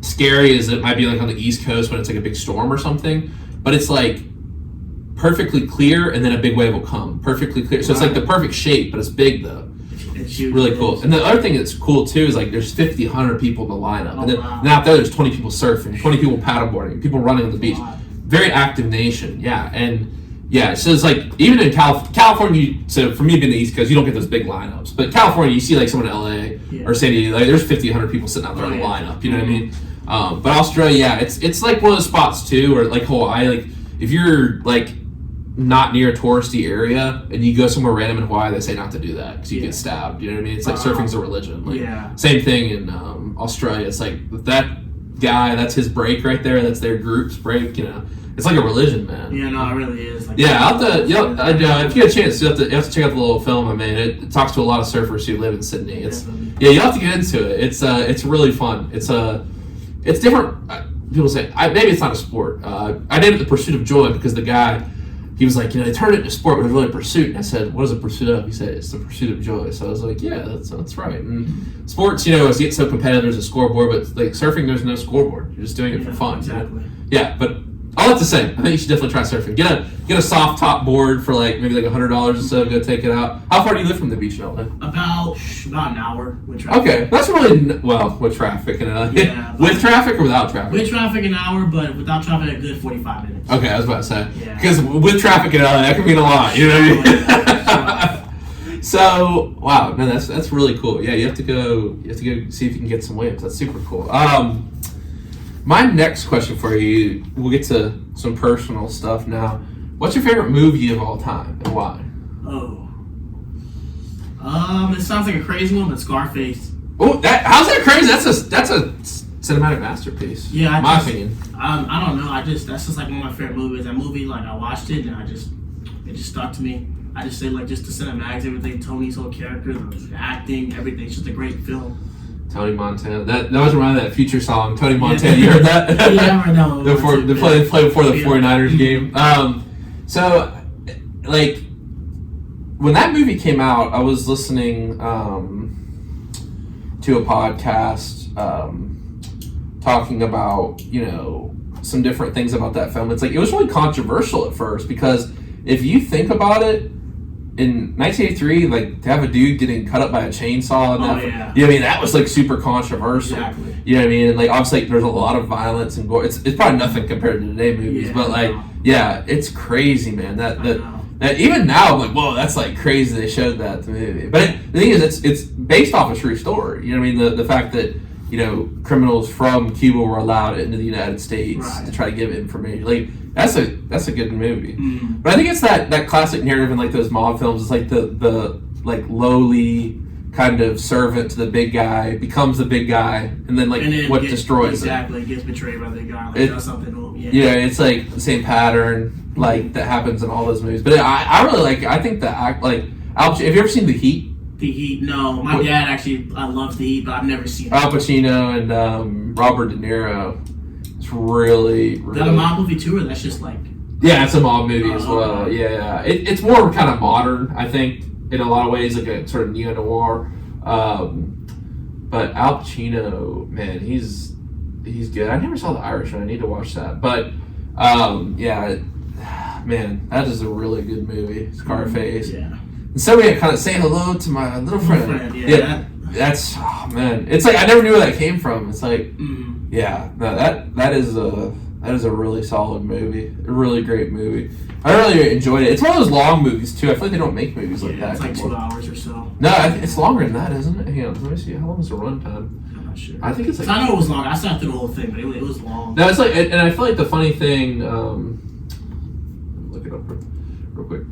Speaker 1: scary as it might be on the East Coast when it's a big storm or something, but it's perfectly clear, and then a big wave will come perfectly clear. So it's the perfect shape, but it's big though. It's really cool. And the other thing that's cool too is there's 50, 100 people in the lineup, and then out there's 20 people surfing, 20 people paddleboarding, people running on the beach. Very active nation, so it's even in California. So for me being the East Coast, you don't get those big lineups, but California, you see someone in LA or San Diego, there's 50, 100 people sitting out there in the lineup. You know what I mean? But Australia, it's one of those spots too, or Hawaii. If you're not near a touristy area and you go somewhere random in Hawaii, they say not to do that because you get stabbed. You know what I mean? It's surfing's a religion. Same thing in Australia. It's that guy, that's his break right there. That's their group's break. It's like a religion, man.
Speaker 2: Yeah, no, it really is.
Speaker 1: If you get a chance, you have to check out the little film I made. It talks to a lot of surfers who live in Sydney. You have to get into it. It's really fun. It's different. People say maybe it's not a sport. I named it the Pursuit of Joy because the guy, he was they turned it into sport, but it's really a pursuit. And I said, what is a pursuit of? He said, it's the pursuit of joy. So I was yeah, that's right. And sports, as you get so competitive, there's a scoreboard, but surfing, there's no scoreboard. You're just doing it for fun.
Speaker 2: Exactly.
Speaker 1: Yeah, but all that's the same. I think you should definitely try surfing. Get a soft top board for maybe $100 or so. Go take it out. How far do you live from the beach in LA?
Speaker 2: About an hour with traffic.
Speaker 1: Okay, that's really with traffic and with traffic or without traffic?
Speaker 2: With traffic an hour, but without traffic a good 45 minutes.
Speaker 1: Okay, I was about to say because with traffic in LA that can mean a lot. You know what I mean? So wow, man, that's really cool. Yeah, you have to go see if you can get some waves. That's super cool. My next question for you, we'll get to some personal stuff now. What's your favorite movie of all time and why?
Speaker 2: It sounds like a crazy one, but Scarface.
Speaker 1: Oh, how's that crazy? That's a cinematic masterpiece.
Speaker 2: Yeah,
Speaker 1: in my opinion.
Speaker 2: I don't know. That's just one of my favorite movies. That movie, I watched it and it just stuck to me. I just say just the cinematics, everything, Tony's whole character, the acting, everything. It's just a great film.
Speaker 1: Tony Montana. That was around that Future song. Tony Montana. You heard that?
Speaker 2: Yeah, I know.
Speaker 1: They play before the 49ers game. So when that movie came out, I was listening to a podcast talking about some different things about that film. It was really controversial at first because if you think about it, in 1983, to have a dude getting cut up by a chainsaw, that was super controversial.
Speaker 2: Exactly.
Speaker 1: You know what I mean? And obviously, there's a lot of violence and gore. It's probably nothing compared to today's movies, but it's crazy, man. That even now, I'm whoa, that's crazy. They showed that to the movie, but the thing is, it's based off a true story. You know what I mean? The fact that criminals from Cuba were allowed into the United States to try to give information. That's a good movie. Mm. But I think it's that classic narrative in those mob films. It's the lowly kind of servant to the big guy becomes the big guy, and then what destroys him.
Speaker 2: Exactly, gets betrayed by the guy. Does something to him.
Speaker 1: Yeah, it's the same pattern that happens in all those movies. But I really I think have you ever seen The Heat?
Speaker 2: The Heat, no. My dad actually loves The Heat, but I've never seen it.
Speaker 1: Al Pacino and Robert De Niro. It's really, really... Is
Speaker 2: that a mob movie too, or that's just
Speaker 1: Yeah, it's a mob movie as well. Okay. Yeah. It's more kind of modern, I think, in a lot of ways, a sort of neo-noir. But Al Pacino, man, he's good. I never saw The Irishman. I need to watch that. But yeah, man, that is a really good movie. Scarface.
Speaker 2: Yeah.
Speaker 1: And so we had kind of saying hello to my little friend.
Speaker 2: Yeah.
Speaker 1: That's man. It's like I never knew where that came from. It's like yeah, no, that is a really solid movie. A really great movie. I really enjoyed it. It's one of those long movies too. I feel like they don't make movies like that.
Speaker 2: It's like
Speaker 1: anymore.
Speaker 2: 2 hours or so.
Speaker 1: No, it's longer than that, isn't it? Hang on, let me see. How long is the runtime?
Speaker 2: I'm not sure.
Speaker 1: I think it's like.
Speaker 2: I know it was long. I sat through the whole thing, but it was long.
Speaker 1: No, it's like, and I feel like the funny thing. Look it up real quick.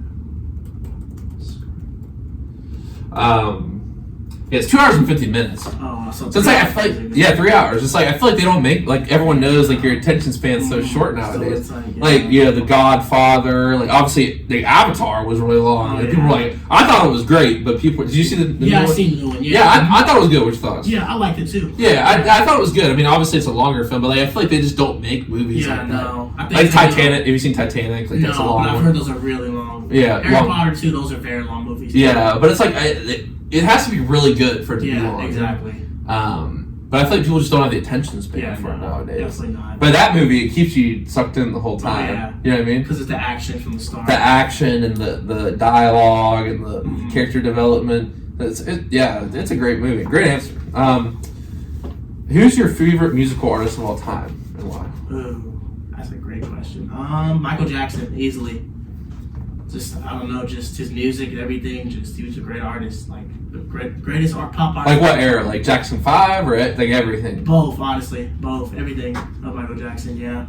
Speaker 1: Yeah, it's 2 hours and 50 minutes.
Speaker 2: Oh,
Speaker 1: so it's like I feel like 3 hours. It's like I feel like they don't make like everyone knows like your attention span's so short nowadays.
Speaker 2: So
Speaker 1: like The Godfather. Like obviously the Avatar was really long.
Speaker 2: Oh,
Speaker 1: people were like, I thought it was great, but people did you see the new one?
Speaker 2: I seen the new one.
Speaker 1: Yeah, I thought it was good. What's your thoughts?
Speaker 2: Yeah, I liked it too.
Speaker 1: Yeah, I thought it was good. I mean, obviously it's a longer film, but like I feel like they just don't make movies like
Speaker 2: no.
Speaker 1: that. Like Titanic. Have you seen Titanic? Like that's a long
Speaker 2: but I've
Speaker 1: one.
Speaker 2: heard those are really long.
Speaker 1: Yeah,
Speaker 2: Harry Potter too. Those are very long movies.
Speaker 1: Yeah, but it's like it has to be really good for it to be long.
Speaker 2: Yeah, exactly.
Speaker 1: But I feel like people just don't have the attention span for it nowadays.
Speaker 2: Definitely not.
Speaker 1: But that movie, it keeps you sucked in the whole time.
Speaker 2: Oh, yeah.
Speaker 1: You know what I mean?
Speaker 2: Because it's the action from the start.
Speaker 1: The action and the dialogue and the character development. It's a great movie. Great answer. Who's your favorite musical artist of all time and why?
Speaker 2: Ooh, that's a great question. Michael Jackson, easily. Just I don't know, just his music and everything. Just he was a great artist, like the greatest pop artist.
Speaker 1: Like what era? Like Jackson 5 or like everything?
Speaker 2: Both, honestly, both, everything of Michael Jackson. Yeah.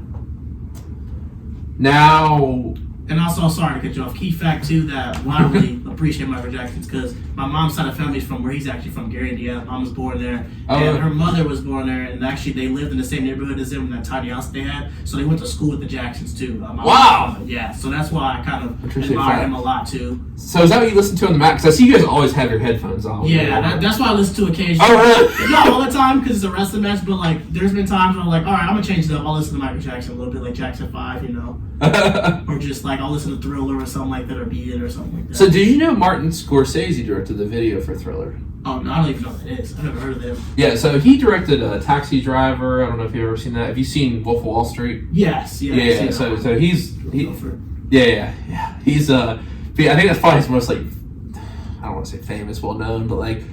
Speaker 1: Now.
Speaker 2: And also, sorry to cut you off. Key fact too that why I really appreciate Michael Jackson is because my mom's side of family is from where he's actually from, Gary, Indiana. Mom was born there, and her mother was born there, and actually they lived in the same neighborhood as him in that tiny house they had. So they went to school with the Jacksons too.
Speaker 1: Wow.
Speaker 2: Yeah, so that's why I kind of admire him a lot too.
Speaker 1: So is that what you listen to on the Mac? Because I see you guys always have your headphones on.
Speaker 2: Yeah, that's why I listen to occasionally.
Speaker 1: Oh really?
Speaker 2: Not all the time because it's a wrestling match, but like there's been times where I'm like, all right, I'm gonna change it up. I'll listen to Michael Jackson a little bit, like Jackson 5, you know. Or just like I'll listen to Thriller or something like that, or Beat It or something like that.
Speaker 1: So did you know Martin Scorsese directed the video for Thriller?
Speaker 2: Oh no, I don't even know what that is. I've never heard of him.
Speaker 1: Yeah, so he directed Taxi Driver. I don't know if you've ever seen that. Have you seen Wolf of Wall Street?
Speaker 2: Yes,
Speaker 1: Yeah. So he's yeah. He's I think that's probably his most like I don't want to say famous, well known, but like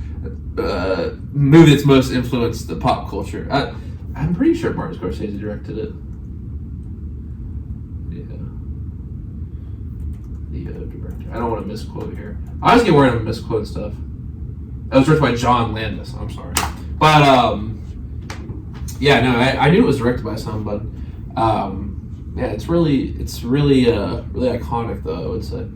Speaker 1: movie that's most influenced the pop culture. I'm pretty sure Martin Scorsese directed it. Director. I don't want to misquote here. I always get worried I'm misquoting stuff. That was directed by John Landis. I'm sorry, but yeah, no, I knew it was directed by some, but yeah, it's really really iconic though. I would say.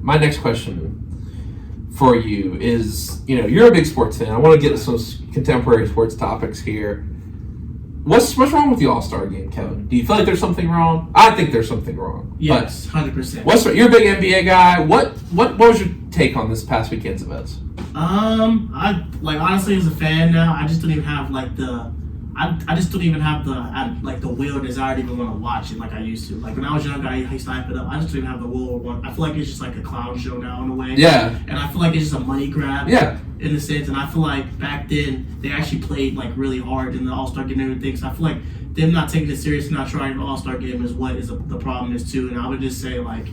Speaker 1: My next question for you is, you're a big sports fan. I want to get to some contemporary sports topics here. What's wrong with the All-Star game, Kevin? Do you feel like there's something wrong? I think there's something wrong.
Speaker 2: Yes, 100%.
Speaker 1: You're a big NBA guy. What was your take on this past weekend's events?
Speaker 2: I honestly as a fan now, I just don't even have I just don't even have the will or desire to even want to watch it like I used to. Like when I was younger, I used to hype it up. I just don't even have the will or want. I feel like it's just like a clown show now in a way.
Speaker 1: Yeah.
Speaker 2: And I feel like it's just a money grab.
Speaker 1: Yeah.
Speaker 2: In a sense, and I feel like back then they actually played like really hard in the All-Star game and everything. So I feel like them not taking it serious and not trying the All-Star game is what is the problem is too. And I would just say like,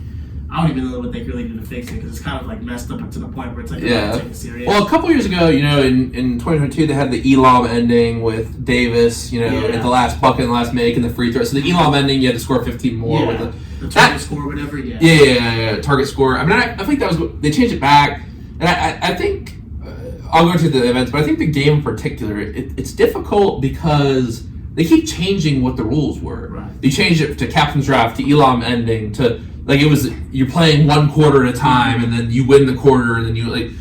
Speaker 2: I don't even know what they really did to fix it because it's kind of like messed up to the point where it's like not taking it serious.
Speaker 1: Well, a couple years ago, in 2022, they had the Elam ending with Davis, at the last bucket and the last make and the free throw. So the Elam ending, you had to score 15 more with
Speaker 2: the target score, or whatever. Yeah.
Speaker 1: Yeah, target score. I mean, I think that was they changed it back, and I think I'll go into the events, but I think the game in particular, it's difficult because they keep changing what the rules were.
Speaker 2: Right.
Speaker 1: They changed it to captain's draft, to Elam ending, to like it was you're playing one quarter at a time, and then you win the quarter, and then you like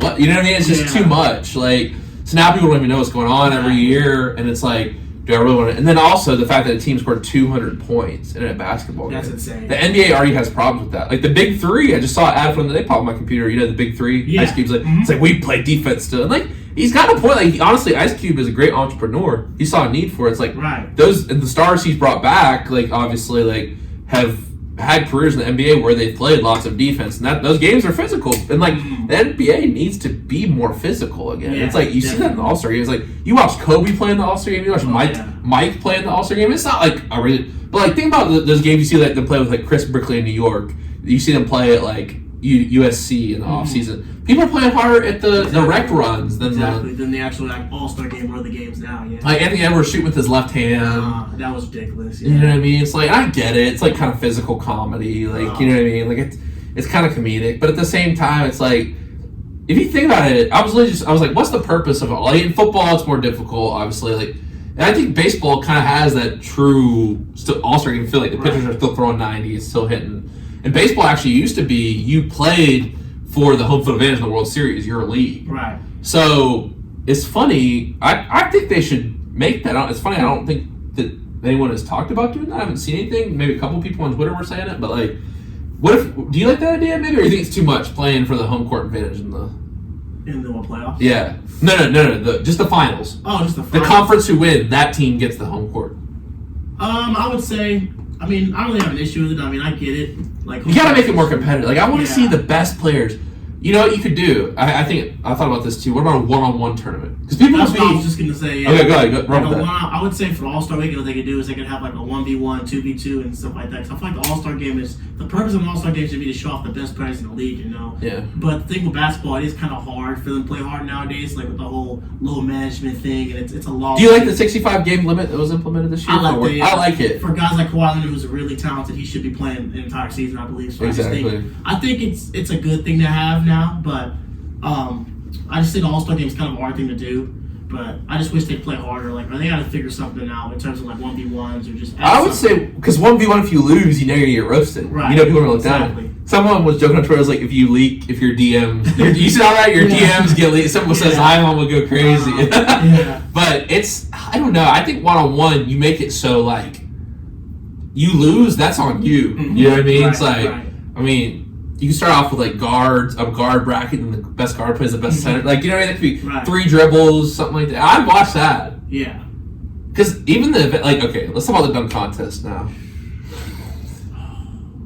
Speaker 1: what, you know what I mean? It's just too much. Like so now people don't even know what's going on every year, and it's like, do I really want to? And then also the fact that a team scored 200 points in a basketball game.
Speaker 2: That's insane.
Speaker 1: The NBA already has problems with that. Like the big three, I just saw an ad from they popped on my computer. The big three. Ice Cube's like it's like we play defense still. And like he's got a point. Like honestly, Ice Cube is a great entrepreneur. He saw a need for it. It's like those and the stars he's brought back. Like obviously, like have had careers in the NBA where they played lots of defense, and those games are physical. And like the NBA needs to be more physical again.
Speaker 2: Yeah,
Speaker 1: it's like you see that in the All-Star game. It's like you watch Kobe play in the All-Star game, you watch Mike play in the All-Star game. It's not like a really, but like think about those games you see like them play with like Chris Brickley in New York. You see them play at like USC in the off season. People are playing harder at the rec runs than
Speaker 2: the actual like All-Star game or the games now. Yeah,
Speaker 1: like Anthony Edwards shooting with his left hand.
Speaker 2: That was ridiculous. Yeah.
Speaker 1: You know what I mean? It's like I get it. It's like kind of physical comedy. Like you know what I mean? Like it's kind of comedic, but at the same time, it's like if you think about it, I was like, what's the purpose of it? Like in football, it's more difficult, obviously. Like, and I think baseball kind of has that true All-Star game feel. Like the pitchers are still throwing 90, it's still hitting. And baseball actually used to be you played for the home field advantage in the World Series, your league.
Speaker 2: Right.
Speaker 1: So it's funny. I think they should make that. It's funny. I don't think that anyone has talked about doing that. I haven't seen anything. Maybe a couple people on Twitter were saying it, but like, do you like that idea? Maybe, or you think it's too much playing for the home court advantage in the
Speaker 2: playoffs?
Speaker 1: Yeah. No. Just the finals.
Speaker 2: Oh, just the finals.
Speaker 1: The conference who win, that team gets the home court.
Speaker 2: I would say. I mean, I don't really have an issue with it. I mean, I get it. Like,
Speaker 1: you gotta make it more competitive. Like, I want to see the best players. You know what you could do? I thought about this too. What about a one-on-one tournament? Because people
Speaker 2: That's what I was just gonna say. Yeah.
Speaker 1: Okay, go ahead.
Speaker 2: I would say for All-Star Weekend, what they could do is they could have like a 1v1, 2v2, and stuff like that. Because I feel like the All-Star game the purpose of an All-Star game should be to show off the best players in the league, you know.
Speaker 1: Yeah.
Speaker 2: But the thing with basketball, it is kind of hard for them to play hard nowadays, like with the whole low management thing, and it's a lot.
Speaker 1: Do you like the 65 game limit that was implemented this year?
Speaker 2: I like it.
Speaker 1: For
Speaker 2: guys like Kawhi Leonard, who's really talented, he should be playing the entire season, I believe. So
Speaker 1: exactly.
Speaker 2: I think it's a good thing to have now, but. I just think the All-Star game is kind of a hard thing to do, but I just wish they'd play harder. Like, or they got to figure something out in terms of like 1v1s or just.
Speaker 1: I would say because 1v1, if you lose, you know you're gonna get roasted.
Speaker 2: Right.
Speaker 1: You know people are gonna look down. Someone was joking on Twitter, was like, if you leak, if your DM, you saw that your DMs get leaked. Someone says I'm gonna go crazy. But I don't know. I think one-on-one, you make it so like you lose, that's on you. Mm-hmm. You know what I mean? Right, it's like I mean. You can start off with like a guard bracket, and the best guard plays the best center. Like, you know what I mean? That could be 3 dribbles, something like that. I'd watch that.
Speaker 2: Yeah.
Speaker 1: Because even the event, like, okay, let's talk about the dunk contest now.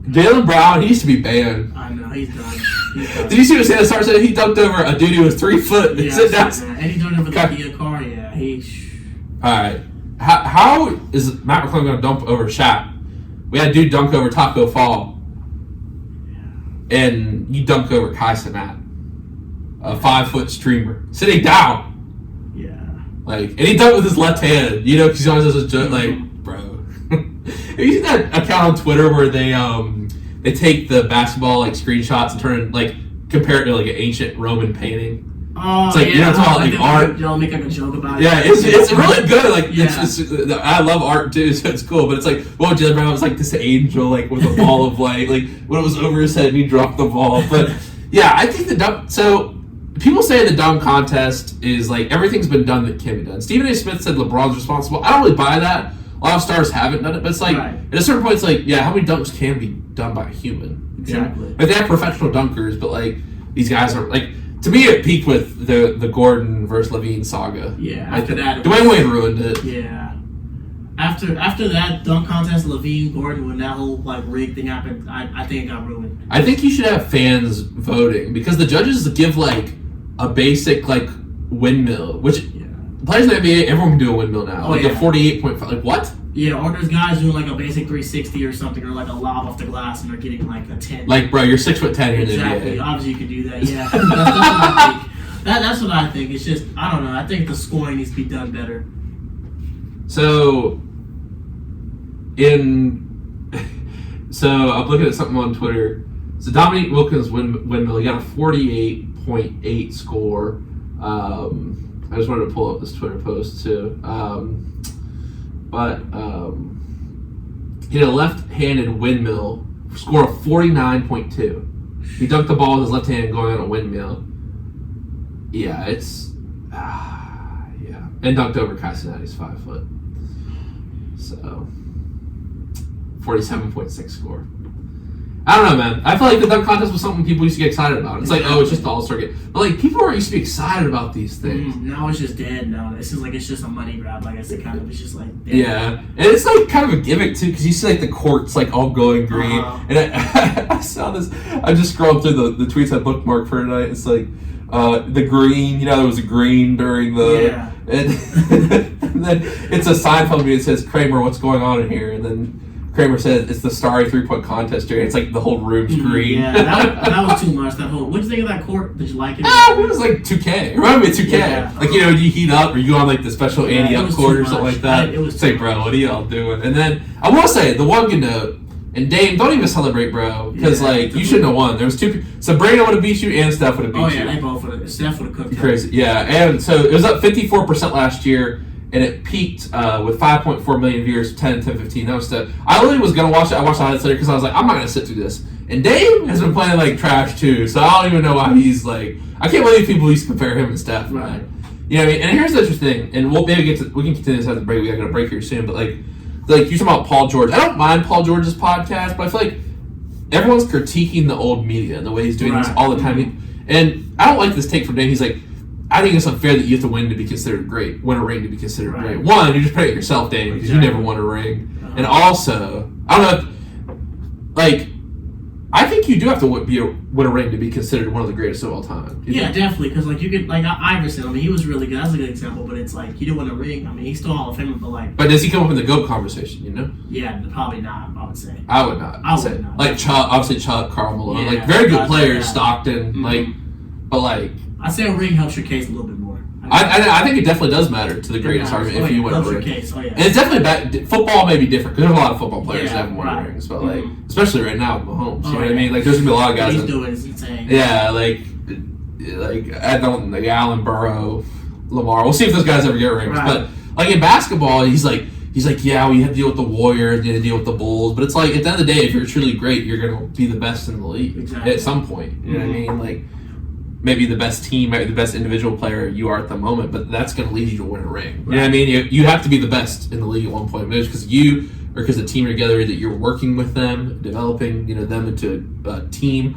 Speaker 1: Jaylen Brown, he used to be banned.
Speaker 2: I know, he's done.
Speaker 1: Did you see what Santa Star said? He dunked over a dude who was 3 foot.
Speaker 2: Yeah, and he dunked over the Kia car. Yeah, All
Speaker 1: right. How is Matt McClung going to dunk over Shaq? We had a dude dunk over Taco Fall. And you dunk over Kai Cenat, a 5-foot streamer, sitting down.
Speaker 2: Yeah.
Speaker 1: Like, and he dunked with his left hand, you know, because he always does a joke, like, bro. Have you seen that account on Twitter where they take the basketball, like, screenshots and turn it, like, compare it to, like, an ancient Roman painting?
Speaker 2: Oh,
Speaker 1: it's like,
Speaker 2: yeah.
Speaker 1: You know, it's all, like, art.
Speaker 2: Y'all make, like, a joke about it.
Speaker 1: Yeah, it's really good. Like, it's I love art, too, so it's cool. But it's like, well, Jaylen Brown was like this angel, like, with a ball of light. Like, when it was over his head and he dropped the ball. But, yeah, I think the dunk... So, people say the dunk contest is, like, everything's been done that can be done. Stephen A. Smith said LeBron's responsible. I don't really buy that. A lot of stars haven't done it. But it's like, at a certain point, it's like, yeah, how many dunks can be done by a human?
Speaker 2: Exactly.
Speaker 1: Like, they have professional dunkers, but, like, these guys are, like... To me, it peaked with the Gordon versus Levine saga.
Speaker 2: Yeah, after that...
Speaker 1: Dwayne Wade ruined it.
Speaker 2: Yeah. After that dunk contest, Levine, Gordon, when that whole, like, rig thing happened, I think it got ruined.
Speaker 1: I think you should have fans voting, because the judges give, like, a basic, like, windmill, which... Players in the NBA, everyone can do a windmill now. A 48.5... Like, what?
Speaker 2: Yeah, or there's guys doing like a basic 360 or something, or like a lob off the glass, and they're getting like a 10.
Speaker 1: Like, bro, you're 6'10" in the
Speaker 2: Exactly.
Speaker 1: NBA.
Speaker 2: Obviously, you could do that. Yeah, that's what I think. That's what I think. It's just I don't know. I think the scoring needs to be done better.
Speaker 1: So, I'm looking at something on Twitter. So Dominique Wilkins windmill, he got a 48.8 score. I just wanted to pull up this Twitter post too. He had a left-handed windmill, score of 49.2. He dunked the ball with his left hand going on a windmill. Yeah, it's... yeah. And dunked over Kai Cenat, he's 5 foot. So, 47.6 score. I don't know, man. I feel like the dunk contest was something people used to get excited about. It's like, oh, it's just the All-Star game. But, like, people are used to be excited about these things.
Speaker 2: Now it's just dead. Now it's just a money grab. Like I said, kind of. It's just like dead.
Speaker 1: Yeah, and it's like kind of a gimmick too, because you see like the courts like all glowing green, and I saw this. I just scrolled through the tweets I bookmarked for tonight. It's like the green. You know, there was a green during the. And then it's a Seinfeld movie that says, Kramer, what's going on in here? And then Kramer said it's the starry 3-point contest area. It's like the whole room's green.
Speaker 2: Yeah, that was too much. That whole. What did you think of that court? Did you like it?
Speaker 1: It was like 2K. It reminded me of 2K.
Speaker 2: Yeah.
Speaker 1: Like, you know, you heat up or you go on like the special Andy up court or something like that.
Speaker 2: It was
Speaker 1: it's like, bro, what are y'all doing? And then I will say the one good note. And Dame, don't even celebrate, bro, because like you shouldn't have won. There was 2 people. Sabrina would have beat you, and Steph would have beat you.
Speaker 2: Oh yeah, they both would have. Steph would have cooked.
Speaker 1: Crazy, yeah. And so it was up 54% last year, and it peaked with 5.4 million viewers, 10, 15. That was I literally was gonna watch it. I watched the highlights later because I was like, I'm not gonna sit through this. And Dame has been playing like trash too, so I don't even know why he's like. I can't believe people used to compare him and Steph.
Speaker 2: Right.
Speaker 1: You know what I mean? And here's the interesting thing, and we'll maybe we can continue this after the break. We got to break here soon, but like you talking about Paul George. I don't mind Paul George's podcast, but I feel like everyone's critiquing the old media and the way he's doing this all the time. And I don't like this take from Dame. He's like, I think it's unfair that you have to win to be considered great, win a ring to be considered great. One, you just put it yourself, Dame, because you never won a ring. And also, I don't know, like, I think you do have to win a ring to be considered one of the greatest of all time.
Speaker 2: Yeah, definitely, because like you could like Iverson. I mean, he was really good. That's a good example. But it's like he didn't win a ring. I mean, he's still Hall of Famer, but like.
Speaker 1: But does he come up in the GOAT conversation? You know?
Speaker 2: Yeah, probably not. I would say.
Speaker 1: I would not.
Speaker 2: I would not.
Speaker 1: Like Chuck, obviously Chuck, Karl Malone,
Speaker 2: Yeah,
Speaker 1: like very good players,
Speaker 2: like
Speaker 1: Stockton, like, but like.
Speaker 2: I'd say a ring helps your case a little bit more.
Speaker 1: I think it definitely does matter to the greatest argument if you win a ring.
Speaker 2: Case. Oh, yeah.
Speaker 1: And it's definitely football may be different because there's a lot of football players that haven't won rings, but like especially right now with Mahomes, you know what I mean? Like there's gonna be a lot of guys.
Speaker 2: What he's doing is insane.
Speaker 1: Yeah, like I don't like Allen, Burrow, Lamar. We'll see if those guys ever get rings, but like in basketball, he's like, yeah, we have to deal with the Warriors, you have to deal with the Bulls, but it's like at the end of the day, if you're truly great, you're gonna be the best in the league at some point. You know what I mean? Like. Maybe the best team, maybe the best individual player you are at the moment, but that's going to lead you to win a ring. You know what I mean? You have to be the best in the league at one point, maybe because you or because the team are together, that you're working with them, developing them into a team.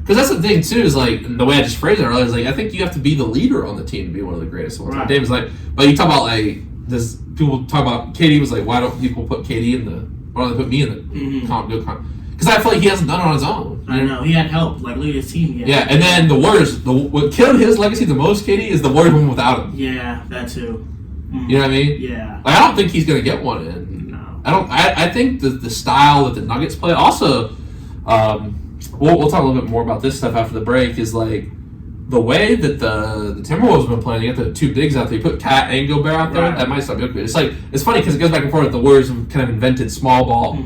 Speaker 1: Because that's the thing too, is like the way I just phrased it earlier is like I think you have to be the leader on the team to be one of the greatest of all time. David's like, but you talk about like this. People talk about KD was like, why don't people put KD in the? Why don't they put me in the comp? Because I feel like he hasn't done it on his own.
Speaker 2: I know. He had help. Like, look at his team.
Speaker 1: Yeah, and then the Warriors, what killed his legacy the most, KD, is the Warriors went without him.
Speaker 2: Yeah, that too.
Speaker 1: You know what I mean?
Speaker 2: Yeah.
Speaker 1: Like, I don't think he's going to get one in.
Speaker 2: No.
Speaker 1: I think the style that the Nuggets play, also, we'll talk a little bit more about this stuff after the break, is like, the way that the Timberwolves have been playing, you got the 2 bigs out there. You put Cat and Gobert out there, that might stop you. It's like it's funny because it goes back and forth. The Warriors have kind of invented small ball,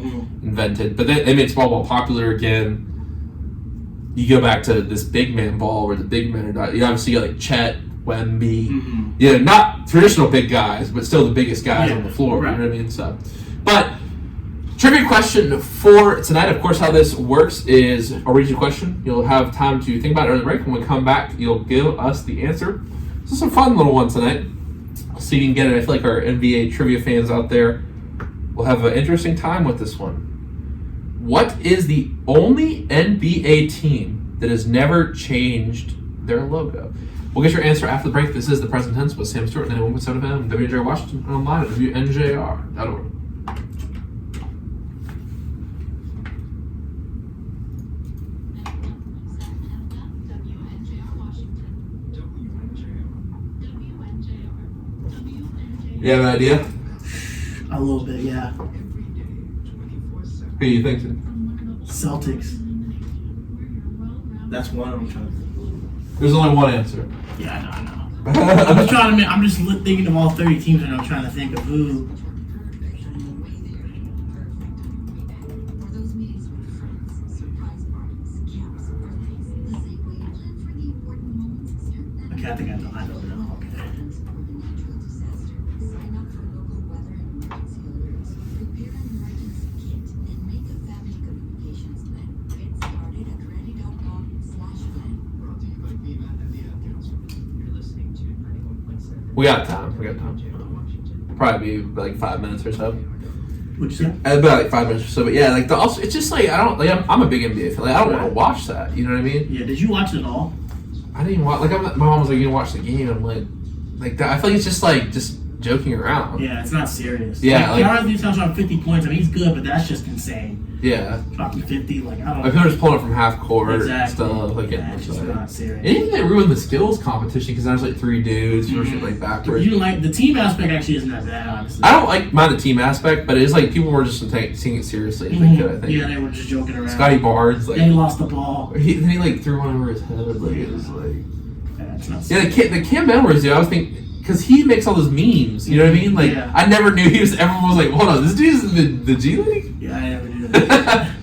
Speaker 1: but they made small ball popular again. You go back to this big man ball where the big men are not. You obviously got like Chet, Wemby, not traditional big guys, but still the biggest guys on the floor. You know what I mean? So, but. Trivia question for tonight, of course, how this works is I'll read you a question. You'll have time to think about it during the break. When we come back, you'll give us the answer. So some fun little one tonight. So you can get it. I feel like our NBA trivia fans out there will have an interesting time with this one. What is the only NBA team that has never changed their logo? We'll get your answer after the break. This is The Present Tense with Sam Stewart, 91.7 FM, WNJR Washington, and online at WNJR.org. You have an idea?
Speaker 2: A little bit, yeah.
Speaker 1: Who are you thinking?
Speaker 2: Celtics. That's one I'm trying to think.
Speaker 1: There's only one answer.
Speaker 2: Yeah, I know. I'm just thinking of all 30 teams and I'm trying to think of who. Okay, I think I know. Okay.
Speaker 1: We got time. Probably be like 5 minutes or so.
Speaker 2: What'd you say?
Speaker 1: About like 5 minutes or so, but yeah, like also it's just like I don't like I'm a big NBA fan. Like I don't want to watch that. You know what I mean?
Speaker 2: Yeah. Did you watch it at all?
Speaker 1: I didn't even watch. Like my mom was like, "You didn't watch the game." I'm like that. I feel like it's just joking around.
Speaker 2: Yeah, it's not serious.
Speaker 1: Yeah,
Speaker 2: like Carl Anthony Towns dropped 50 points. I mean, he's good, but that's just insane.
Speaker 1: Yeah.
Speaker 2: Dropping 50, like I don't.
Speaker 1: Like people are just pulling it from half court
Speaker 2: Exactly.
Speaker 1: and stuff. Like
Speaker 2: Yeah, it's just not serious.
Speaker 1: And even they ruined the skills competition because there's like 3 dudes who are shooting like backwards.
Speaker 2: You like the team aspect actually isn't that bad, honestly.
Speaker 1: I don't like mind the team aspect, but it's like people were just taking it seriously. I think.
Speaker 2: Yeah, they were just joking around.
Speaker 1: Scotty Barnes, like
Speaker 2: he lost the ball.
Speaker 1: Then he like threw one over his head. Like it was like.
Speaker 2: Yeah, it's not
Speaker 1: The Cam Edwards, dude. I was thinking. Because he makes all those memes, you know what I mean? Like, I never knew he was. Everyone was like, "Hold on, this dude's in the G League."
Speaker 2: Yeah, I never knew that.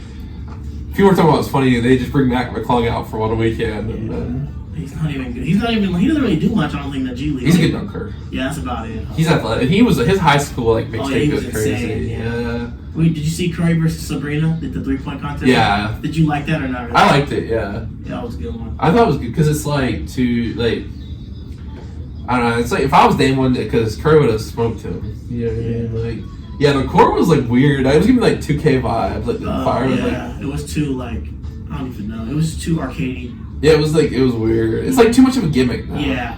Speaker 1: People were talking about it's funny. They just bring Mac McClung out for one weekend. And,
Speaker 2: he's not even good. He doesn't really do much. I don't think in the G League.
Speaker 1: He's a good dunker.
Speaker 2: Yeah, that's about it.
Speaker 1: He's athletic. And he was his high school like mixtape
Speaker 2: was
Speaker 1: goes crazy.
Speaker 2: insane,
Speaker 1: Yeah.
Speaker 2: Wait, did you see Curry versus Sabrina? Did the 3-point contest?
Speaker 1: Yeah.
Speaker 2: Did you like that or not? Really?
Speaker 1: I liked it. Yeah.
Speaker 2: Yeah, that was a good one.
Speaker 1: I thought it was good because it's like I don't know. It's like if I was Dame one day, because Curry would have smoked him. You know what I mean? Like, yeah, the court was like weird. I was giving like 2K vibes. Like the fire was like.
Speaker 2: It was too like I don't even know. It was too arcadey.
Speaker 1: Yeah, it was weird. It's like too much of a gimmick now.
Speaker 2: Yeah.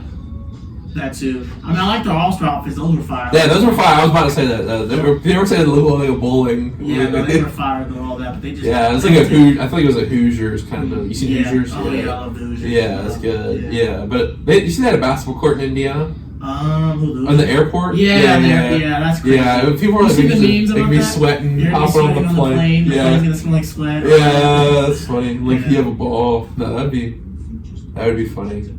Speaker 2: That too. I mean, I like their All-Star outfits. Those were fire.
Speaker 1: Yeah, those were fire. I was about to say that. They were saying it looked like a bowling.
Speaker 2: Yeah, no, they were fire and all that, but they just.
Speaker 1: Yeah, it's like a Hoosiers. I think it was a Hoosiers kind of. You seen Hoosiers?
Speaker 2: Oh yeah, I love the Hoosiers.
Speaker 1: Yeah, that's good. Yeah, but you see that at basketball court in Indiana?
Speaker 2: Who?
Speaker 1: On the airport?
Speaker 2: Yeah, that's crazy.
Speaker 1: Yeah, people were like,
Speaker 2: the memes
Speaker 1: they
Speaker 2: about
Speaker 1: be
Speaker 2: that?
Speaker 1: sweating,
Speaker 2: You're
Speaker 1: hopping on the plane.
Speaker 2: Yeah, it's gonna smell like sweat.
Speaker 1: Yeah, that's funny. Like you have a ball. No, that would be funny.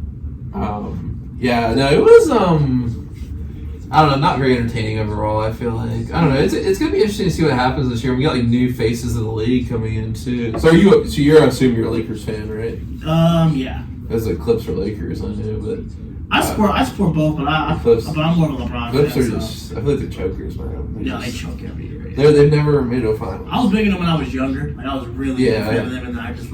Speaker 1: Yeah, no, it was I don't know, not very entertaining overall. I feel like I don't know. It's gonna be interesting to see what happens this year. We got like new faces of the league coming in too. So you're assuming you're a Lakers fan, right?
Speaker 2: Yeah.
Speaker 1: As the Clips are Lakers, I know, but
Speaker 2: I support both, but I'm more of a LeBron
Speaker 1: Clips
Speaker 2: fan.
Speaker 1: are just I feel like they're chokers, man.
Speaker 2: They choke every year.
Speaker 1: They've never made a final.
Speaker 2: I was big into them when I was younger. Like I was really big fan of them, and I just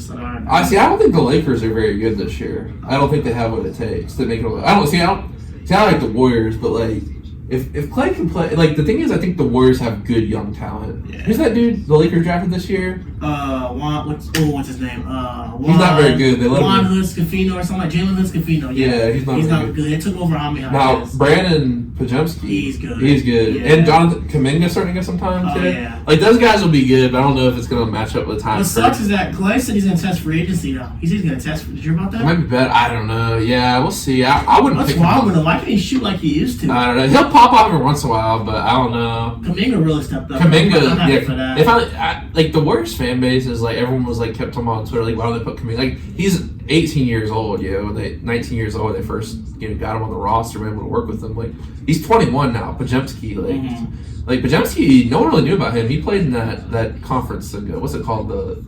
Speaker 2: said, all right.
Speaker 1: I don't think the Lakers are very good this year. I don't think they have what it takes to make it. I like the Warriors, but like if Clay can play, like the thing is, I think the Warriors have good young talent. Yeah. Who's that dude the Lakers drafted this year?
Speaker 2: What's his name?
Speaker 1: He's not very good. They let
Speaker 2: Juan Hood-Scafino or something like Jalen Hood-Scafino.
Speaker 1: Yeah, he's not good.
Speaker 2: They took over Ami.
Speaker 1: Now Brandon Pajemski, he's good. Yeah. And Jonathan Kuminga starting to get some time too.
Speaker 2: Yeah.
Speaker 1: Like those guys will be good, but I don't know if it's going to match up with time.
Speaker 2: What sucks is that Clay said he's going to test free agency now. He said he's going to test. Did you hear about that?
Speaker 1: It might be better. I don't know. Yeah, we'll see. I wouldn't.
Speaker 2: What's wrong with him? Why can't he shoot like he used to?
Speaker 1: I don't know. He'll pop off every once in a while, but I don't know.
Speaker 2: Kuminga really stepped up.
Speaker 1: Kuminga,
Speaker 2: I'm happy for that.
Speaker 1: If like the Warriors fan base is like everyone was like kept him on Twitter like why don't they put Kuminga, like he's 18 years old, 19 years old when they first got him on the roster, were able to work with him. Like he's 21 now. Pajemski, like Pajemski, no one really knew about him. He played in that conference. What's it called? The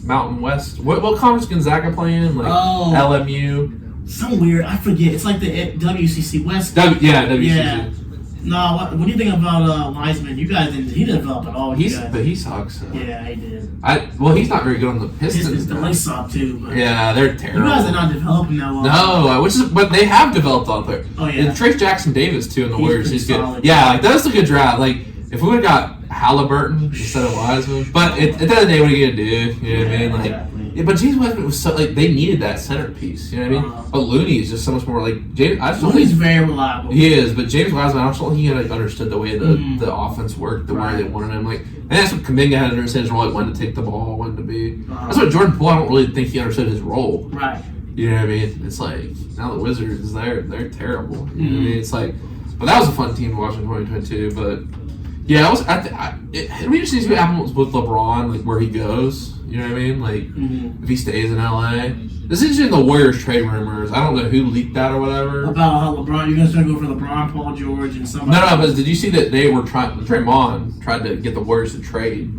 Speaker 1: Mountain West. What conference Gonzaga playing? Like LMU.
Speaker 2: Some weird. I forget. It's like the WCC West.
Speaker 1: WCC.
Speaker 2: Yeah. No, what do you think about Wiseman? You guys didn't. He didn't develop at all.
Speaker 1: But he sucks.
Speaker 2: Yeah, he did.
Speaker 1: He's not very good on the Pistons.
Speaker 2: They suck too. But
Speaker 1: yeah, they're terrible.
Speaker 2: You guys are not developing that well.
Speaker 1: No, but they have developed on there.
Speaker 2: Oh yeah.
Speaker 1: And Trace Jackson Davis too in the Warriors. He's good.
Speaker 2: Solid.
Speaker 1: Yeah, like that's a good draft. Like if we would have got Halliburton instead of Wiseman, but at the end of the day, what are you gonna do? You know what I mean? Like.
Speaker 2: Exactly.
Speaker 1: Yeah, but James Wiseman was so like they needed that centerpiece. You know what I mean? But Looney is just so much more like James.
Speaker 2: Looney's very reliable.
Speaker 1: He is, but James Wiseman, I don't think he understood the way the offense worked, the way they wanted him. Like, and that's what Kuminga had to understand his role, like when to take the ball, when to be. That's what Jordan Poole. I don't really think he understood his role.
Speaker 2: Right.
Speaker 1: You know what I mean? It's like now the Wizards, they're terrible. You know what I mean? It's like, but that was a fun team to watch in 2022. But yeah, it'd be interesting to see what happens with LeBron, like where he goes. You know what I mean? Like, if he stays in LA. This is in the Warriors trade rumors. I don't know who leaked that or whatever.
Speaker 2: About how LeBron, you're going to start going for LeBron, Paul George, and somebody.
Speaker 1: No, but did you see that they were Draymond tried to get the Warriors to trade,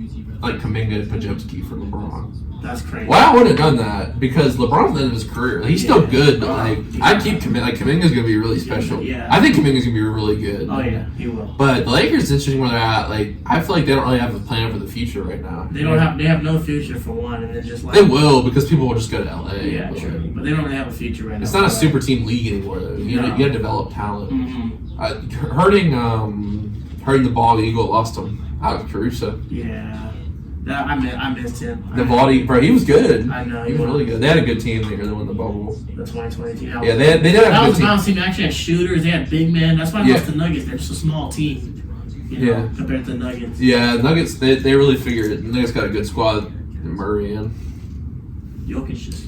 Speaker 1: like, Kuminga and Pajemski for LeBron?
Speaker 2: That's crazy.
Speaker 1: Well, I wouldn't have done that because LeBron's at the end of his career. Like, he's still good, but I'd keep Kuminga. Like Kuminga's gonna be really special.
Speaker 2: Yeah.
Speaker 1: I think Kuminga's gonna be really good.
Speaker 2: Oh yeah, he will.
Speaker 1: But the Lakers is interesting where they're at. Like, I feel like they don't really have a plan for the future right now.
Speaker 2: They don't have. They have no future for one, and then just like
Speaker 1: they will because people will just go to LA.
Speaker 2: Yeah, true. But they don't really have a future right now.
Speaker 1: It's not a super team league anymore though. You gotta develop talent. Hurting Hurting the ball eagle lost him. Alex Caruso.
Speaker 2: Yeah. I missed him.
Speaker 1: Navaldi, bro, he was good.
Speaker 2: I know.
Speaker 1: He was really good. They had a good team there. They won the bubble.
Speaker 2: The 2020 team.
Speaker 1: Yeah, they did have a good team.
Speaker 2: That was a balanced team. They actually had shooters. They had big men. That's why I lost the Nuggets. They're just a small team. Compared to the Nuggets.
Speaker 1: Yeah, Nuggets, they really figured it. The Nuggets got a good squad. Murray and
Speaker 2: Jokic just,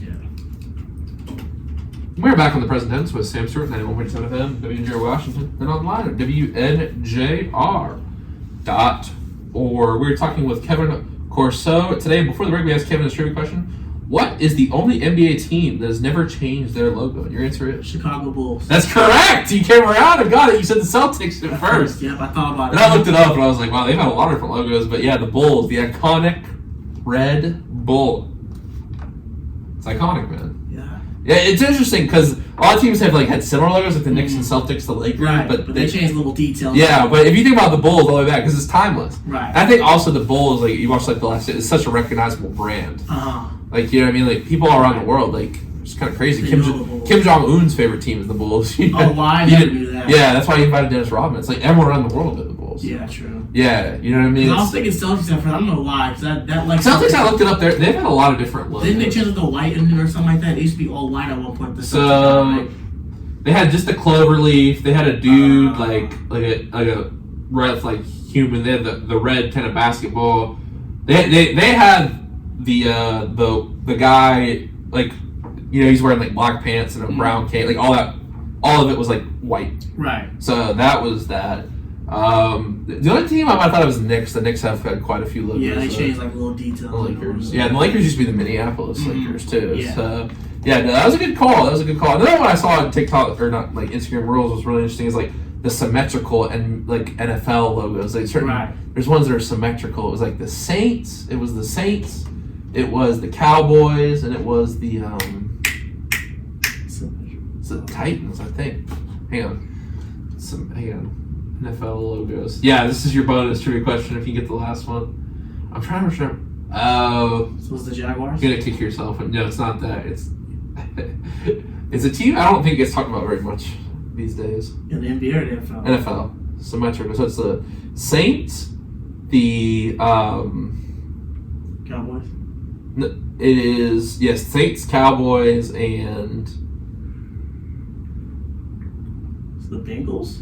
Speaker 1: We're back on the present tense with Sam Stewart, 91.7 FM, WNJR Washington, and online at WNJR.org. We're talking with Kevin Courseault today. Before the break, we asked Kevin a trivia question. What is the only NBA team that has never changed their logo? And your answer is?
Speaker 2: Chicago Bulls.
Speaker 1: That's correct! You came around and got it. You said the Celtics at first.
Speaker 2: Yep, I thought about it.
Speaker 1: And I looked it up and I was like, wow, they've had a lot of different logos. But yeah, the Bulls, the iconic Red Bull. It's iconic, man. Yeah, it's interesting because a lot of teams have had similar logos, like the Knicks and Celtics, the Lakers,
Speaker 2: right,
Speaker 1: but
Speaker 2: they changed little details.
Speaker 1: Yeah, but if you think about the Bulls all the way back, because it's timeless.
Speaker 2: Right.
Speaker 1: And I think also the Bulls, you watch the last, it's such a recognizable brand. You know what I mean? People all around the world, it's kind of crazy. Kim Jong-un's favorite team is the Bulls.
Speaker 2: Oh, why? I never knew that.
Speaker 1: Yeah, that's why he invited Dennis Rodman. It's everyone around the world did the Bulls.
Speaker 2: Yeah, true.
Speaker 1: Yeah, you know what I mean?
Speaker 2: I was thinking Celtics at first. I don't know why. Cause
Speaker 1: Celtics, I looked it up there. They've had a lot of different logos.
Speaker 2: Didn't they change the white in it or something like that? It used to be all white at one point.
Speaker 1: They had just the clover leaf. They had a dude like a red human. They had the red kind of basketball. They had the guy he's wearing black pants and a brown cape, all of it was white.
Speaker 2: Right.
Speaker 1: So that was that. The only team I thought it was the Knicks. The Knicks have had quite a few logos.
Speaker 2: Yeah, they changed little details.
Speaker 1: The Lakers. Yeah, and the Lakers used to be the Minneapolis Lakers too.
Speaker 2: Yeah.
Speaker 1: So that was a good call. Another one I saw on TikTok or not Instagram Reels was really interesting is the symmetrical and NFL logos. There's ones that are symmetrical. It was the Saints. It was the Saints. It was the Cowboys, and it was the Titans, I think. Hang on. NFL logos. Yeah, this is your bonus trivia question if you get the last one. I'm trying to remember.
Speaker 2: So was the Jaguars?
Speaker 1: You're gonna kick yourself. No, it's not that. It's a team I don't think gets talked about very much these days.
Speaker 2: In the NBA or the NFL?
Speaker 1: NFL. Symmetrical. So it's the Saints, the
Speaker 2: Cowboys?
Speaker 1: It is, yes, Saints, Cowboys, and
Speaker 2: the Bengals?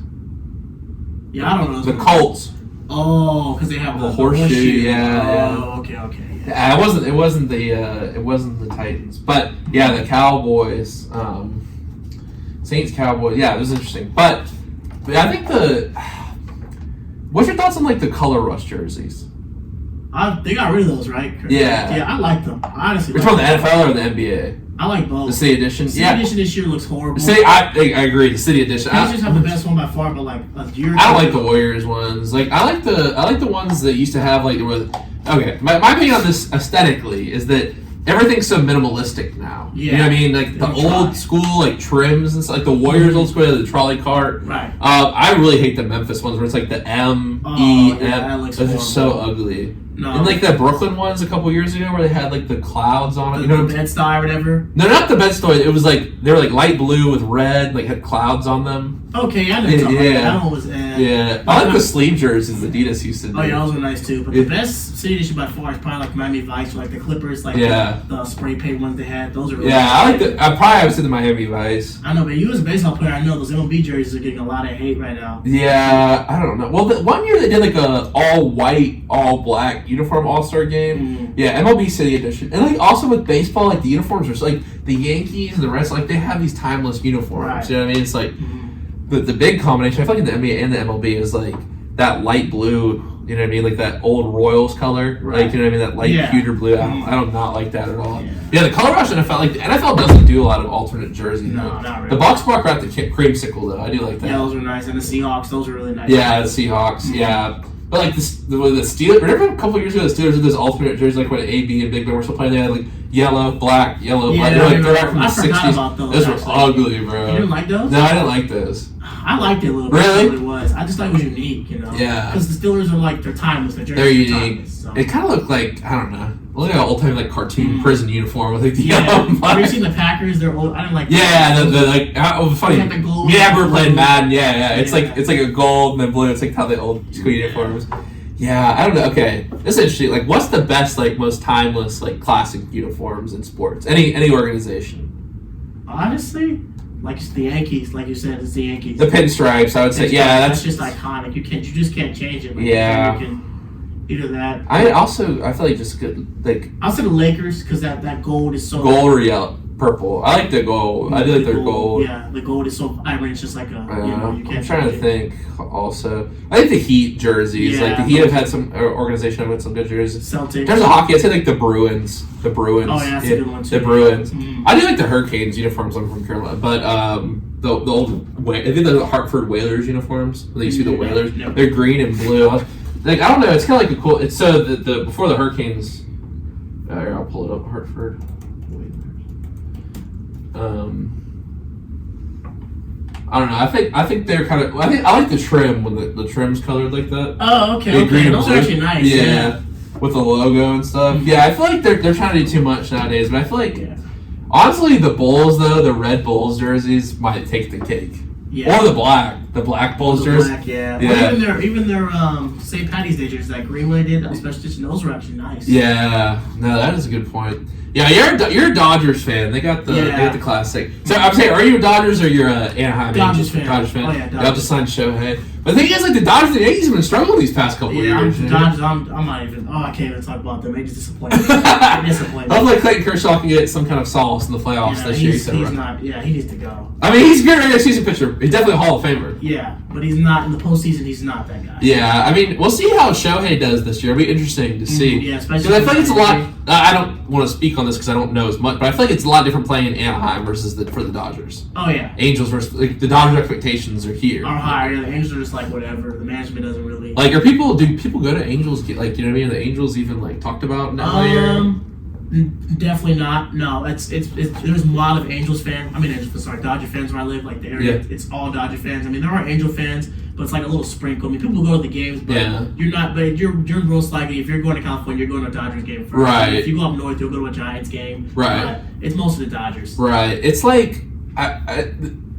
Speaker 2: Yeah, I don't know.
Speaker 1: The Colts.
Speaker 2: Oh, because they have
Speaker 1: the horseshoe. Yeah.
Speaker 2: Oh, okay.
Speaker 1: Yeah, it wasn't the Titans, but yeah, the Cowboys, Saints, Cowboys. Yeah, it was interesting, but I think what's your thoughts on the color rush jerseys?
Speaker 2: They got rid of those, right?
Speaker 1: Yeah,
Speaker 2: I like them. Honestly,
Speaker 1: you're talking the NFL or the NBA?
Speaker 2: I like both.
Speaker 1: The City Edition?
Speaker 2: The City Edition this year looks horrible.
Speaker 1: I agree. The City Edition.
Speaker 2: Pacers have the best one by far, but a year ago.
Speaker 1: I don't like the Warriors ones. I like the ones that used to have okay. My opinion on this aesthetically is that everything's so minimalistic now. Yeah. You know what I mean? The old school trims and stuff, the Warriors old school, the trolley cart.
Speaker 2: Right.
Speaker 1: I really hate the Memphis ones where it's the M, E, M. Those are so ugly. No. And the Brooklyn ones a couple years ago where they had the clouds on it.
Speaker 2: The Bed-Stuy or whatever?
Speaker 1: No, not the Bed-Stuy. It was they were light blue with red, had clouds on them.
Speaker 2: Okay, I know. Yeah. That one was
Speaker 1: yeah. I like the sleeve jerseys Adidas used to do.
Speaker 2: Oh yeah, those were nice too. But the best City Edition by far is probably Miami Vice or the Clippers, the spray paint ones they had. Those are really nice.
Speaker 1: I probably have seen the Miami Vice.
Speaker 2: I know, but you as a baseball player, I know those MLB jerseys are getting a lot of hate right now.
Speaker 1: Yeah, I don't know. Well, one year they did a all white, all black uniform All-Star game. Mm-hmm. Yeah, MLB City Edition. And also with baseball, the uniforms are the Yankees and the Reds, they have these timeless uniforms. Right. You know what I mean? It's the big combination, I feel in the NBA and the MLB is that light blue, you know what I mean? That old Royals color. Right. You know what I mean? That light pewter blue. I do not like that at all. Yeah, the color rush NFL, the NFL doesn't do a lot of alternate jerseys.
Speaker 2: No, not really.
Speaker 1: The Bucks brought out the creamsicle though. I do like that.
Speaker 2: Yeah, those are nice. And the Seahawks, those are really nice.
Speaker 1: Yeah, the Seahawks, yeah. But the Steelers, remember a couple years ago the Steelers did this alternate jersey when AB and Big Ben were still playing. They had yellow, black, yellow, black. They're back from the 60s.
Speaker 2: About those.
Speaker 1: Those were ugly, bro.
Speaker 2: You didn't like those?
Speaker 1: No, I didn't like those.
Speaker 2: I liked it a little bit.
Speaker 1: Really?
Speaker 2: It was. I just thought it was unique, you know.
Speaker 1: Yeah.
Speaker 2: Because the Steelers are like they're timeless. Their
Speaker 1: They're
Speaker 2: jerseys are
Speaker 1: unique.
Speaker 2: timeless. So.
Speaker 1: It kind of looked like, I don't know, look like an old time like cartoon prison uniform with like the
Speaker 2: Yeah.
Speaker 1: yellow.
Speaker 2: Have you seen the Packers? They're old. I didn't like.
Speaker 1: Yeah, the like funny.
Speaker 2: They have the gold
Speaker 1: Yeah, we're
Speaker 2: and
Speaker 1: playing
Speaker 2: blue.
Speaker 1: Madden. Yeah. It's
Speaker 2: Yeah.
Speaker 1: like a gold and then blue. It's like how the old school uniforms. Yeah, I don't know. Okay, this is interesting. Like, what's the best, like, most timeless, like, classic uniforms in sports? Any organization.
Speaker 2: Honestly, like it's the Yankees. Like you said, it's the Yankees.
Speaker 1: The pinstripes, I would say. Yeah,
Speaker 2: that's just iconic. You just can't change it. Like,
Speaker 1: Yeah.
Speaker 2: You can either that.
Speaker 1: I feel like just good, like,
Speaker 2: I'll say the Lakers because that gold is so
Speaker 1: gold or yellow, purple. I like the gold. I do like their gold.
Speaker 2: Yeah, the gold is so vibrant. It's just like a. You can't
Speaker 1: I'm trying to
Speaker 2: change it.
Speaker 1: think. Also, I think the Heat jerseys.
Speaker 2: Yeah.
Speaker 1: Like the Heat have had some organization with some good jerseys.
Speaker 2: Celtics.
Speaker 1: In terms of hockey, I'd say like the Bruins. The Bruins.
Speaker 2: Oh yeah, that's a good one too.
Speaker 1: The Bruins.
Speaker 2: Mm.
Speaker 1: I do like the Hurricanes uniforms. I'm from Carolina, but the old I think the Hartford Whalers uniforms. When you see the Whalers,
Speaker 2: Yep.
Speaker 1: they're green and blue. Like I don't know, it's kind of like a cool. It's so the before the Hurricanes. Here, I'll pull it up. Hartford Whalers. I don't know. I think they're kind of. I like the trim when the trim's colored like that.
Speaker 2: Oh, okay.
Speaker 1: The green and
Speaker 2: Those
Speaker 1: blue.
Speaker 2: are actually nice.
Speaker 1: Yeah, with the logo and stuff.
Speaker 2: Mm-hmm.
Speaker 1: Yeah, I feel like they're trying to do too much nowadays. But I feel like
Speaker 2: Yeah.
Speaker 1: honestly, the Bulls though, the red Bulls jerseys might take the cake.
Speaker 2: Yeah.
Speaker 1: Or the black Bulls
Speaker 2: The
Speaker 1: jersey.
Speaker 2: black, yeah.
Speaker 1: Yeah.
Speaker 2: Well, even their St. Patty's Day jerseys that Greenway did, that special edition, those were actually nice.
Speaker 1: Yeah, no, that is a good point. Yeah, you're a Dodgers fan. They got the classic. So I'm saying, are you a Dodgers or you're a Anaheim
Speaker 2: Dodgers fan.
Speaker 1: Dodgers fan.
Speaker 2: Oh, yeah,
Speaker 1: Y'all just signed Shohei. But the thing is, like the Dodgers and the Yankees have been struggling these past couple of
Speaker 2: Yeah,
Speaker 1: years.
Speaker 2: I'm not even. Oh, I can't even talk about them. They just disappoint me. They disappoint me.
Speaker 1: Hopefully Clayton Kershaw can get some kind of solace in the playoffs
Speaker 2: Yeah,
Speaker 1: this year.
Speaker 2: he's not. Yeah, he needs to go.
Speaker 1: I mean, he's a good regular season pitcher. He's definitely a Hall of Famer.
Speaker 2: Yeah, but he's not in the postseason. He's not that guy.
Speaker 1: Yeah, I mean, we'll see how Shohei does this year. It'll be interesting to see.
Speaker 2: Yeah, especially
Speaker 1: Because I feel like it's a lot.
Speaker 2: with
Speaker 1: I don't want to speak on this because I don't know as much, but I feel like it's a lot different playing in Anaheim versus for the Dodgers.
Speaker 2: Oh yeah.
Speaker 1: Angels versus like the Dodgers expectations are here.
Speaker 2: Are higher. The Angels are just like whatever. The management doesn't really.
Speaker 1: Like, do people go to Angels? Like, you know what I mean? Are the Angels even like talked about in LA?
Speaker 2: Definitely not. No, it's there's a lot of Angels fans. I mean, Dodger fans where I live. Like the area,
Speaker 1: Yeah.
Speaker 2: it's all Dodger fans. I mean, there are Angel fans, but it's like a little sprinkle. I mean, people go to the games, but
Speaker 1: Yeah.
Speaker 2: you're not. But you're most likely if you're going to California, you're going to a Dodgers game first.
Speaker 1: Right.
Speaker 2: If you go up north, you'll go to a Giants game.
Speaker 1: Right.
Speaker 2: But it's most of the Dodgers.
Speaker 1: Right. It's like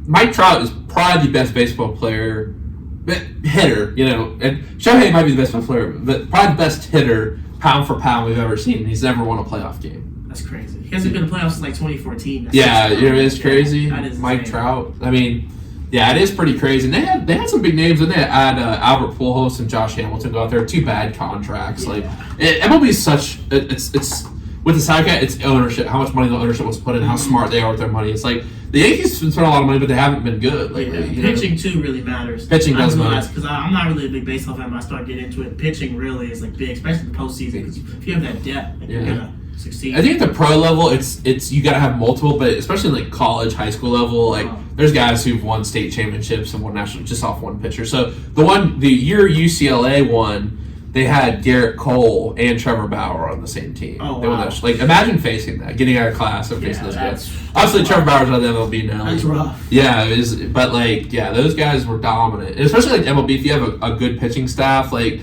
Speaker 1: Mike Trout is probably the best baseball player, hitter. You know, and Shohei might be the best baseball player, but probably the best hitter pound for pound we've ever seen. He's never won a playoff game.
Speaker 2: That's crazy. He hasn't been in the playoffs since like 2014. That's
Speaker 1: Yeah,
Speaker 2: just-
Speaker 1: you know, it's crazy.
Speaker 2: That is
Speaker 1: Mike
Speaker 2: insane.
Speaker 1: Trout. I mean, yeah, it is pretty crazy. And they had some big names in there. Had Albert Pujols and Josh Hamilton go out there. 2 bad contracts.
Speaker 2: Yeah.
Speaker 1: Like MLB is such. It's with the side cat. It's ownership. How much money the ownership was put in. How smart they are with their money. It's like the Yankees spend a lot of money, but they haven't been good lately.
Speaker 2: Yeah.
Speaker 1: You know?
Speaker 2: Pitching too really matters.
Speaker 1: Pitching does matter.
Speaker 2: because I'm not really a big baseball fan. But I start getting into it. Pitching really is like big, especially in the postseason. Because if you have that depth, like, you're
Speaker 1: Yeah.
Speaker 2: gonna succeed.
Speaker 1: I think at the pro level, it's you gotta have multiple, but especially in like college, high school level, like there's guys who've won state championships and won national just off one pitcher. So the year UCLA won, they had Garrett Cole and Trevor Bauer on the same team.
Speaker 2: Oh,
Speaker 1: They won
Speaker 2: wow.
Speaker 1: that. Like imagine facing that, getting out of class and facing those
Speaker 2: that's-
Speaker 1: guys. Obviously, Trevor Bauer's out of the MLB now.
Speaker 2: That's rough.
Speaker 1: Yeah, it is, but like, yeah, those guys were dominant, and especially like MLB. If you have a good pitching staff, like,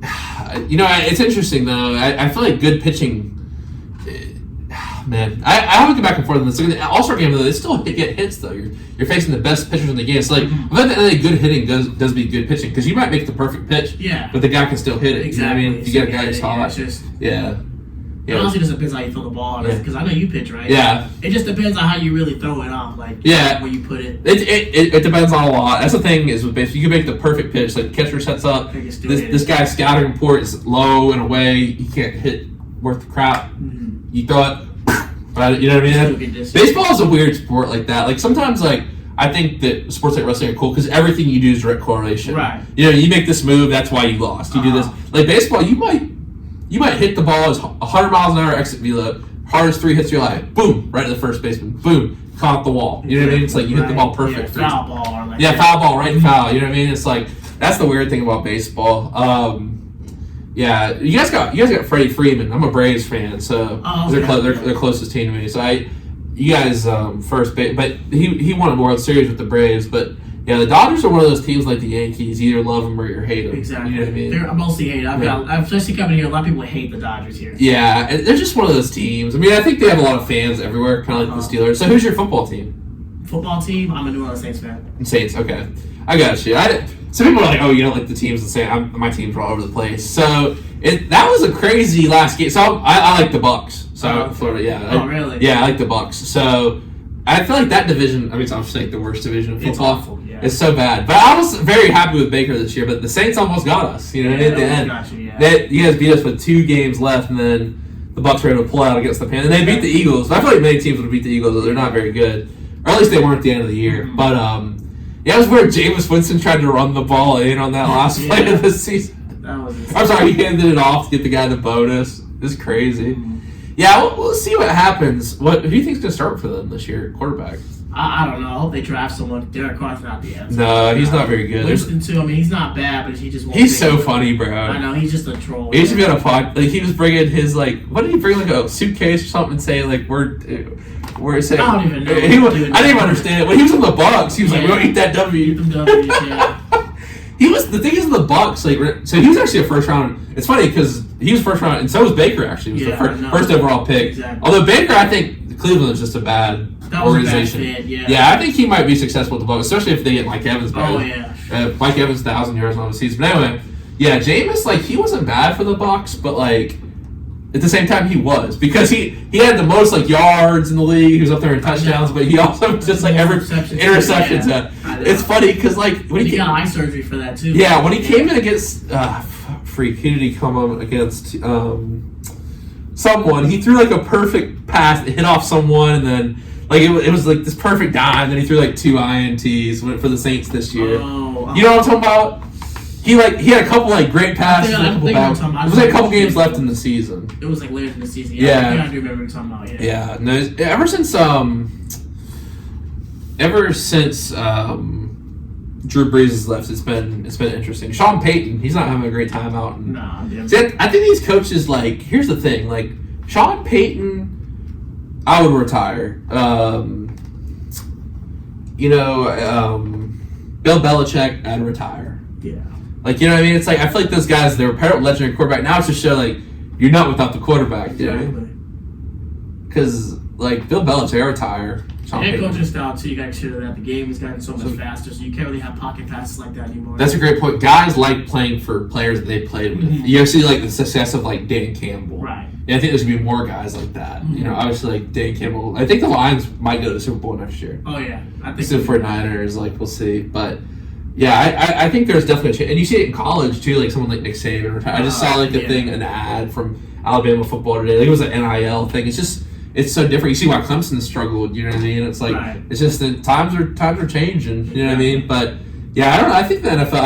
Speaker 1: it's interesting though. I feel like good pitching. Man, I have to go back and forth on this. The All-Star game though, they still get hits though. You're facing the best pitchers in the game. So like, I think good hitting does be good pitching because you might make the perfect pitch,
Speaker 2: Yeah.
Speaker 1: but the guy can still hit it.
Speaker 2: Exactly.
Speaker 1: You know what I mean? If you get a guy who's
Speaker 2: Yeah,
Speaker 1: hot,
Speaker 2: it's just,
Speaker 1: yeah.
Speaker 2: It honestly just depends how you throw the ball.
Speaker 1: Yeah.
Speaker 2: Because I know you pitch, right?
Speaker 1: Yeah.
Speaker 2: It just depends on how you really throw it off. Like,
Speaker 1: Yeah.
Speaker 2: where you put it.
Speaker 1: It depends on a lot. That's the thing is with baseball, you can make the perfect pitch. Like the catcher sets up,
Speaker 2: They can still hit
Speaker 1: this
Speaker 2: it.
Speaker 1: guy's scouting report is low and away. He can't hit worth the crap.
Speaker 2: Mhm.
Speaker 1: You throw it, but you know what I
Speaker 2: Still
Speaker 1: mean.
Speaker 2: get this.
Speaker 1: Baseball is a weird sport like that. Like sometimes, like I think that sports like wrestling are cool because everything you do is direct correlation.
Speaker 2: Right.
Speaker 1: You know, you make this move, that's why you lost. You do this. Like baseball, you might hit the ball as 100 miles an hour exit velo, hardest 3 hits of your life. Boom, right to the first baseman. Boom, caught the wall. You know what I mean? It's like you hit the ball perfect.
Speaker 2: Yeah, foul ball. Or like
Speaker 1: Yeah,
Speaker 2: that.
Speaker 1: foul ball, right and foul. You know what I mean? It's like that's the weird thing about baseball. Yeah, you guys got Freddie Freeman. I'm a Braves fan, so
Speaker 2: Oh,
Speaker 1: they're
Speaker 2: okay.
Speaker 1: they're closest team to me. So you guys first, but he won a World Series with the Braves. But yeah, the Dodgers are one of those teams like the Yankees. You either love them or you hate them.
Speaker 2: Exactly.
Speaker 1: You know what I mean?
Speaker 2: They're mostly hate. I've especially coming here. A lot of people hate the Dodgers here.
Speaker 1: Yeah, and they're just one of those teams. I mean, I think they have a lot of fans everywhere, kind of like the Steelers. So who's your football team?
Speaker 2: Football team? I'm a New Orleans Saints fan.
Speaker 1: Saints. Okay, I got you. Some people are like, oh, you don't like the teams the same. My teams are all over the place. So that was a crazy last game. So I like the Bucks. So Florida, yeah.
Speaker 2: Oh, really?
Speaker 1: Yeah, I like the Bucks. So I feel like that division. I mean, it's obviously like the worst division of football.
Speaker 2: It's awful. Yeah.
Speaker 1: It's so bad. But I was very happy with Baker this year. But the Saints almost got us. You know, at the end, you guys beat us with 2 games left, and then the Bucks were able to pull out against the Panthers. And they beat the Eagles. I feel like many teams would beat the Eagles, but they're not very good, or at least they weren't at the end of the year. Mm-hmm. But yeah, it was where Jameis Winston tried to run the ball in on that last play of the season.
Speaker 2: That was insane.
Speaker 1: I'm sorry, he handed it off to get the guy the bonus. It's crazy. Mm-hmm. Yeah, we'll see what happens. Who do you think's going to start for them this year, quarterback?
Speaker 2: I don't know. I hope they draft someone. Derek Carr's not the answer.
Speaker 1: No, he's not very good.
Speaker 2: Winston, too. I mean, he's not bad, but he just won't.
Speaker 1: He's so funny, bro.
Speaker 2: I know. He's just a troll.
Speaker 1: He used to be on a pod. Like, he was bringing his, like, what did he bring? Like, a suitcase or something and say, like, we're saying.
Speaker 2: I don't even know.
Speaker 1: I didn't even understand it. When he was on the Bucks, he was like, we'll eat that W.
Speaker 2: Eat them W's, yeah.
Speaker 1: The thing is in the Bucks, like, so he was actually a first round. It's funny because he was first round, and so was Baker, actually. He was the first overall pick.
Speaker 2: Exactly.
Speaker 1: Although Baker, I think Cleveland is just a bad organization.
Speaker 2: A bad fit, yeah,
Speaker 1: I think he might be successful with the Bucks, especially if they get Mike Evans back.
Speaker 2: Oh, yeah.
Speaker 1: Mike Evans, 1,000 yards on the season. But anyway, yeah, Jameis, like, he wasn't bad for the Bucks, but, like, at the same time, he was. Because he had the most, like, yards in the league. He was up there in touchdowns, but he also just, like, interceptions. Yeah. It's funny because, like, when
Speaker 2: he got eye surgery for that, too.
Speaker 1: Yeah, when he came in against, who did he come up against? Someone. He threw, like, a perfect pass, hit off someone, and then, like, it was, like, this perfect dive, and then he threw, like, 2 INTs, went for the Saints this year.
Speaker 2: Oh,
Speaker 1: you know what I'm talking about? He had a couple, like, great passes. It was like a couple games left in the season.
Speaker 2: It was like later in the season.
Speaker 1: Yeah.
Speaker 2: I do remember what you're talking about. Yeah.
Speaker 1: No, ever since Drew Brees has left, it's been interesting. Sean Payton, he's not having a great time out. See, I think these coaches, like, here's the thing, like, Sean Payton, I would retire. Bill Belichick, I'd retire.
Speaker 2: Yeah.
Speaker 1: Like, you know what I mean? It's like, I feel like those guys, they were part of legendary quarterback. Now it's just show, like, you're not without the quarterback. You know? Because, like, Bill Belichick, retire.
Speaker 2: And coaching style, too. You got to make sure that the game has gotten so much faster, so you can't really have pocket passes like that anymore.
Speaker 1: That's a great point. Guys like playing for players that they played with. Mm-hmm. You see, like, the success of, like, Dan Campbell.
Speaker 2: Right.
Speaker 1: Yeah, I think there's going to be more guys like that. Mm-hmm. You know, obviously, like, Dan Campbell. I think the Lions might go to the Super Bowl next year.
Speaker 2: Oh, yeah. I think
Speaker 1: so. For Niners, like, we'll see. But, yeah, I think there's definitely a change. And you see it in college, too, like someone like Nick Saban. I just saw, like, an ad from Alabama football today. Like, it was an NIL thing. It's so different. You see why Clemson struggled, you know what I mean? It's like, It's just that times are changing, you know what I mean? But, yeah, I don't know. I think the NFL,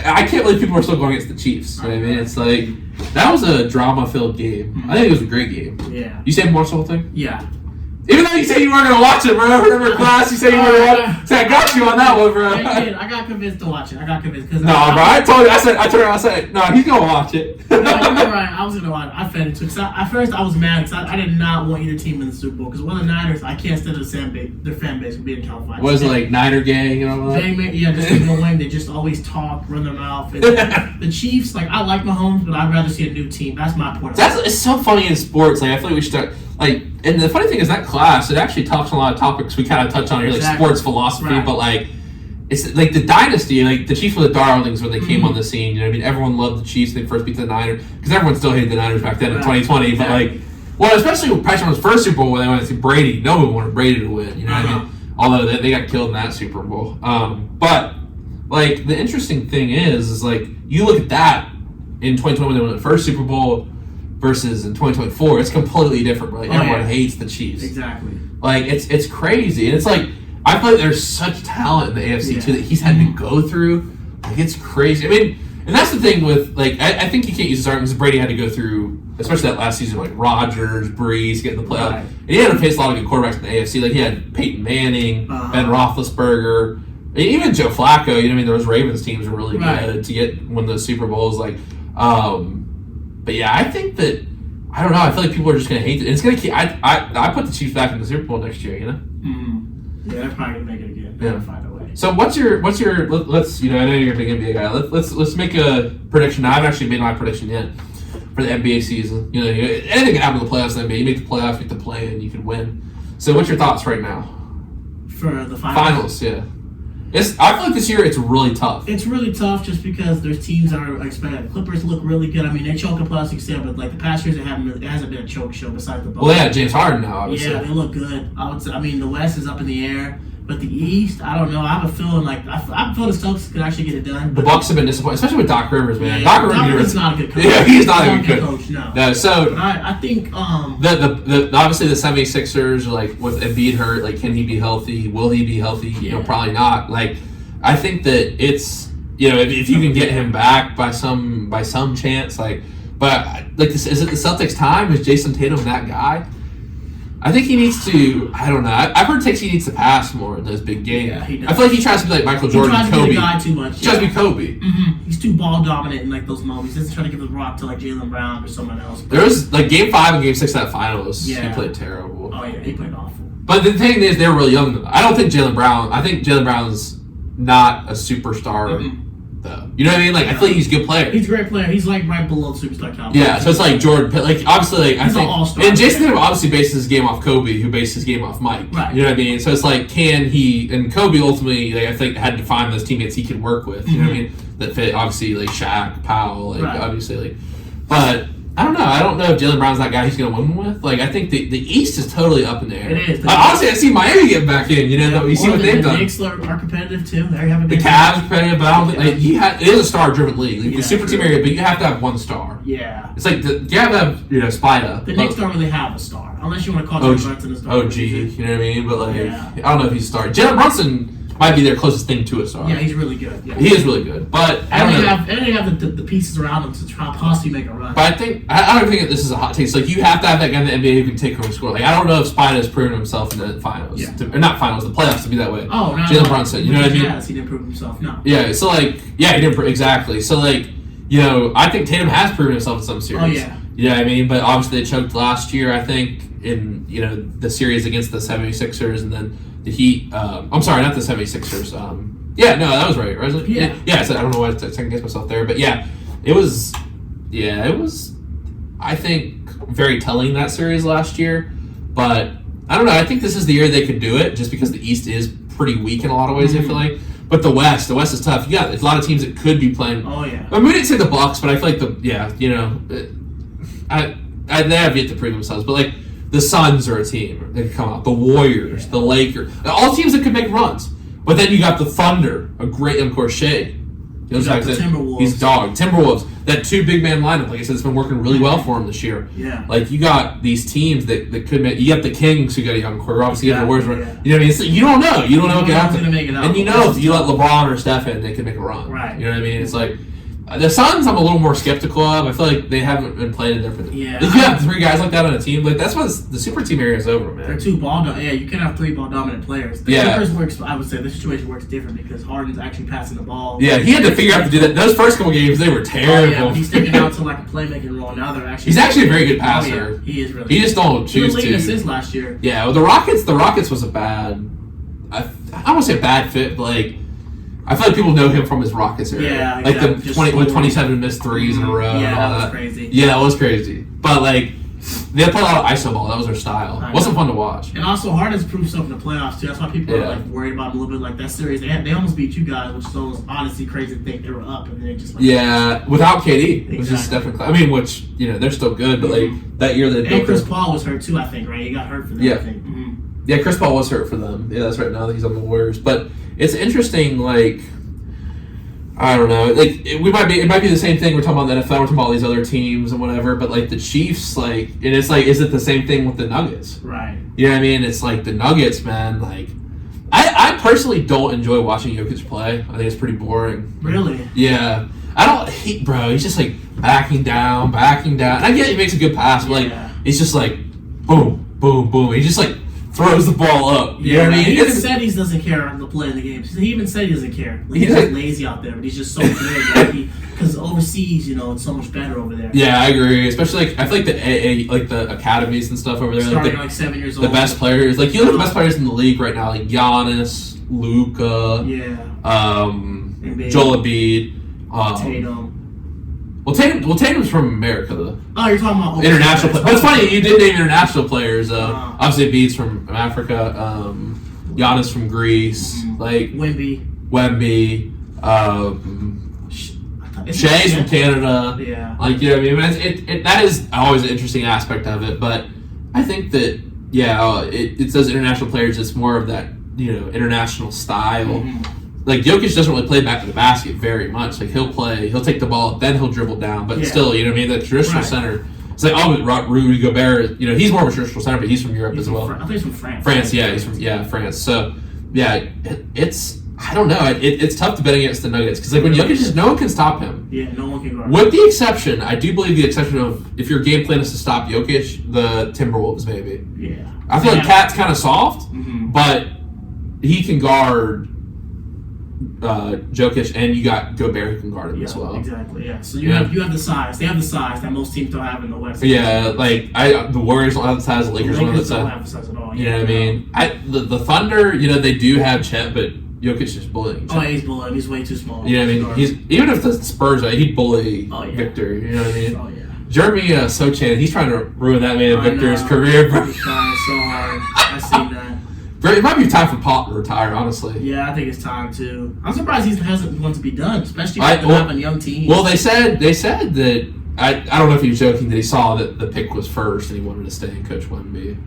Speaker 1: I can't believe people are still going against the Chiefs, you know what I mean? It's like, that was a drama-filled game. I think it was a great game.
Speaker 2: Yeah.
Speaker 1: You said watch the whole thing?
Speaker 2: Yeah.
Speaker 1: Even though you said you weren't going to watch it, bro. Remember class, you said you weren't going to watch it. So I got you on that one, bro.
Speaker 2: I got convinced to watch it. I got convinced.
Speaker 1: No, bro, I told you. I said, no, he's going to watch it.
Speaker 2: No, you're right. I was going to watch it. I fed it to at first, I was mad because I did not want either team in the Super Bowl. Because one of the Niners, I can't stand their fan base for being in California.
Speaker 1: Was it like Niner gang, you know?
Speaker 2: Yeah, just people wing. They just always talk, run their mouth. And the Chiefs, like, I like Mahomes, but I'd rather see a new team. That's my point.
Speaker 1: It's so funny in sports. Like, I feel like we should start, like, and the funny thing is that class, it actually talks on a lot of topics we kind of touch on here, like sports philosophy, but like, it's like the dynasty, like the Chiefs were the darlings when they came on the scene, you know what I mean? Everyone loved the Chiefs when they first beat the Niners, because everyone still hated the Niners back then in 2020, but like, well, especially with Patrick Mahomes' Super Bowl when they went to see Brady, no one wanted Brady to win, you know what I mean? Although they got killed in that Super Bowl. But, like, the interesting thing is like, you look at that in 2020 when they won the first Super Bowl, versus in 2024, it's completely different, right? Everyone hates the Chiefs.
Speaker 2: Exactly.
Speaker 1: Like, it's crazy. And it's like, I feel like there's such talent in the AFC, too, that he's had to go through. Like, it's crazy. I mean, and that's the thing with, like, I think you can't use his argument because Brady had to go through, especially that last season, like, Rodgers, Breeze, getting the playoff. And he had to face a lot of good quarterbacks in the AFC. Like, he had Peyton Manning, Ben Roethlisberger, and even Joe Flacco. You know what I mean? Those Ravens teams were really good to win those Super Bowls. Like, but yeah, I think I don't know. I feel like people are just gonna hate it. It's gonna keep. I put the Chiefs back in the Super Bowl next year.
Speaker 2: Mm-hmm. Yeah, they're probably gonna make it again. They're gonna find a way.
Speaker 1: So what's your let's I know you're a big NBA guy. Let's make a prediction. I haven't actually made my prediction yet for the NBA season. Anything can happen in the playoffs in the NBA. You make the playoffs, make the play, and you can win. So what's your thoughts right now?
Speaker 2: For the finals?
Speaker 1: Yeah. I feel like this year it's really tough.
Speaker 2: It's really tough just because there's teams that are expected. Clippers look really good. I mean, they choke in playoffs, but like the past years, it hasn't been a choke show besides the Bucks.
Speaker 1: Well, yeah, James Harden now, obviously.
Speaker 2: Yeah, they look good. I mean, the West is up in the air, but the East, I don't know. I have a feeling like I feel the Celtics could actually get it done.
Speaker 1: The Bucks have been disappointed, especially with Doc Rivers, man.
Speaker 2: Yeah,
Speaker 1: Doc Rivers
Speaker 2: is not a good coach.
Speaker 1: Yeah, he's not a good
Speaker 2: coach. No.
Speaker 1: So
Speaker 2: but I think
Speaker 1: the obviously the 76ers, like with Embiid hurt, like can he be healthy? Will he be healthy? Probably not. Like I think that it's if you can get him back by some chance, like this is it the Celtics' time? Is Jason Tatum that guy? I think he needs to. I don't know. I've heard he needs to pass more in those big games.
Speaker 2: Yeah, he does.
Speaker 1: I feel like he tries to be like Michael Jordan,
Speaker 2: Kobe.
Speaker 1: He
Speaker 2: tries to be the guy too much.
Speaker 1: He tries to be Kobe.
Speaker 2: Mm-hmm. He's too ball dominant in like those moments. He doesn't try to give the rock to like Jaylen Brown or someone else.
Speaker 1: There was like Game 5 and Game 6 of that finals.
Speaker 2: Yeah.
Speaker 1: He played terrible.
Speaker 2: Oh yeah, he played awful.
Speaker 1: But the thing is, they were really young though. I don't think Jaylen Brown. I think Jaylen Brown's not a superstar.
Speaker 2: Mm-hmm.
Speaker 1: Though. You know what I mean? Like I feel like he's a good player.
Speaker 2: He's a great player. He's like right below the superstar caliber.
Speaker 1: Yeah, so it's like Jordan. Like obviously, like I think,
Speaker 2: all-star
Speaker 1: and Jason Tatum obviously based his game off Kobe, who based his game off Mike.
Speaker 2: Right.
Speaker 1: You know what I mean? So it's like, can he? And Kobe ultimately, like, I think, had to find those teammates he could work with. You know what I mean? That fit obviously like Shaq, Powell, like obviously like, but. I don't know. I don't know if Jaylen Brown's that guy he's going to win with. Like, I think the East is totally up in the air.
Speaker 2: It is.
Speaker 1: Honestly, I see Miami getting back in. You see what they've done.
Speaker 2: The Knicks are competitive too. They have a
Speaker 1: the Cavs are competitive, but I don't think it is a star-driven league. Like, the super team area, but you have to have one star.
Speaker 2: Yeah.
Speaker 1: It's like you have to have Spida.
Speaker 2: The Knicks don't really have a star, unless you want to call Jalen Brunson a star.
Speaker 1: OG, you know what I mean? But like, I don't know if he's a star. Jalen Brunson might be their closest thing to a star.
Speaker 2: Yeah, he's really good. Yeah.
Speaker 1: He is really good, but
Speaker 2: they have the pieces around him to try possibly make a run.
Speaker 1: But I don't think that this is a hot take. Like you have to have that guy in the NBA who can take home and score. Like I don't know if Spida has proven himself in the finals, or not finals, the playoffs to be that way.
Speaker 2: Oh, no,
Speaker 1: Jalen Brunson, you know what I mean?
Speaker 2: Yes, he didn't prove himself. No.
Speaker 1: Yeah, so like, he didn't exactly. So like, I think Tatum has proven himself in some series.
Speaker 2: Oh yeah.
Speaker 1: You know what I mean? But obviously they choked last year, I think, in the series against the 76ers, and then the Heat. I'm sorry, not the 76ers. That was right, wasn't it?
Speaker 2: Yeah.
Speaker 1: Yeah, so I don't know why I second guess myself there, but it was, I think, very telling that series last year. But I don't know. I think this is the year they could do it, just because the East is pretty weak in a lot of ways.
Speaker 2: Mm-hmm.
Speaker 1: I feel like, but the West is tough. You got a lot of teams that could be playing.
Speaker 2: Oh yeah.
Speaker 1: I mean, we didn't say the Bucks, but I feel like they have yet to prove themselves. But like the Suns are a team that could come out. The Warriors, the Lakers, all teams that could make runs. But then you got the Thunder, a great Courseault.
Speaker 2: You got the Timberwolves.
Speaker 1: He's dog. Timberwolves. That two big man lineup, like I said, it's been working really well for him this year.
Speaker 2: Yeah.
Speaker 1: Like you got these teams that could make. You got the Kings who got a young core. Obviously, you got the Warriors.
Speaker 2: Yeah.
Speaker 1: You know what I mean? So you don't know. You don't know what can happen. And if you let LeBron or Steph in, they can make a run.
Speaker 2: Right.
Speaker 1: You know what I mean? It's like. The Suns, I'm a little more skeptical of. I feel like they haven't been playing in there for the.
Speaker 2: Yeah.
Speaker 1: If you have three guys like that on a team, like that's why the super team area is over, man.
Speaker 2: They're two ball dominant. Yeah, you can have three ball dominant players. The Clippers works. I would say the situation works different because Harden's actually passing the ball.
Speaker 1: Yeah, he had to figure out to do that. Those first couple games, they were terrible.
Speaker 2: Yeah, but he's taking out to like a playmaking role. Now they're actually.
Speaker 1: He's actually a very good passer.
Speaker 2: Oh, yeah. He is really.
Speaker 1: He just don't choose to.
Speaker 2: He was leading assists last year.
Speaker 1: Yeah, well, the Rockets was a bad. I don't want to say a bad fit, but like. I feel like people know him from his Rockets area.
Speaker 2: Yeah,
Speaker 1: like the 27 missed threes in a row.
Speaker 2: Yeah,
Speaker 1: and all
Speaker 2: that was crazy.
Speaker 1: Yeah, that was crazy. But like, they played a lot of iso ball. That was their style. It wasn't fun to watch.
Speaker 2: And also, Harden's proved stuff in the playoffs too. That's why people are like worried about him a little bit. Like that series, they almost beat you guys, which is almost honestly crazy to think they were up and then they just like
Speaker 1: without KD, it was just definitely. I mean, which they're still good, but like that year they
Speaker 2: and Chris Paul was hurt too. I think he got hurt for them.
Speaker 1: Yeah,
Speaker 2: I think. Mm-hmm.
Speaker 1: Yeah, Chris Paul was hurt for them. Yeah, that's right. Now that he's on the Warriors, but it's interesting. Like. I don't know. Like it might be the same thing. We're talking about the NFL. We're talking about all these other teams and whatever. But like the Chiefs, like, and it's like, is it the same thing with the Nuggets?
Speaker 2: Right.
Speaker 1: You know what I mean? It's like the Nuggets, man. Like, I personally don't enjoy watching Jokic play. I think it's pretty boring.
Speaker 2: Really?
Speaker 1: Yeah. I don't. Bro, he's just like backing down. And I get he makes a good pass, but like it's just like boom, boom, boom. He just like throws the ball up. You know what I mean?
Speaker 2: He even said he doesn't care on the play in the games. He even said he doesn't care. Like, he's just lazy out there, but he's just so good. Because overseas, it's so much better over there.
Speaker 1: Yeah, I agree. Especially I feel like the academies and stuff over there.
Speaker 2: Starting like 7 years old.
Speaker 1: The best players, like you look at the best players in the league right now, like Giannis, Luka, Joel Embiid,
Speaker 2: Tatum.
Speaker 1: Well, Tatum's from America, though.
Speaker 2: Oh, you're talking about
Speaker 1: international players. But it's funny, you did name international players. Obviously, Embiid's from Africa. Giannis from Greece.
Speaker 2: Mm-hmm.
Speaker 1: Like
Speaker 2: Wemby.
Speaker 1: Shea's from Canada.
Speaker 2: Yeah.
Speaker 1: Like, you know what I mean? That is always an interesting aspect of it. But I think that, it's those international players. It's more of that, international style.
Speaker 2: Mm-hmm.
Speaker 1: Like, Jokic doesn't really play back to the basket very much. Like, he'll take the ball, then he'll dribble down. But still, you know what I mean? The traditional center. It's like, Rudy Gobert, he's more of a traditional center, but he's from Europe as well.
Speaker 2: I think he's from France.
Speaker 1: France, he's from France. So, it's, I don't know. It's tough to bet against the Nuggets. Because, like, when Jokic no one can stop him.
Speaker 2: Yeah, no one can guard him.
Speaker 1: With the exception, I do believe the exception of, if your game plan is to stop Jokic, the Timberwolves, maybe.
Speaker 2: Yeah.
Speaker 1: I feel like Cat's kind of soft, but he can guard Jokic, and you got Gobert who can guard him as well.
Speaker 2: Exactly. Yeah. So you have the size. They have the size that most teams don't have in the West.
Speaker 1: Yeah, like the Warriors don't have the size. The Lakers don't have the size.
Speaker 2: Don't have the size at all.
Speaker 1: You know what I mean? The Thunder, they do have Chet, but Jokic is bullying Chet.
Speaker 2: Oh, he's bullying. He's way too small.
Speaker 1: You know what I mean? Even if the Spurs, he'd bully Victor. You know what I mean?
Speaker 2: Oh yeah.
Speaker 1: Jeremy Sochan, he's trying to ruin that man Victor's career, bro.
Speaker 2: He's trying so hard. I seen that.
Speaker 1: It might be time for Pop to retire, honestly.
Speaker 2: Yeah, I think it's time too. I'm surprised he hasn't wanted to be done, especially with having young teams.
Speaker 1: Well, they said that I don't know if he was joking that he saw that the pick was first and he wanted to stay and coach Wemby.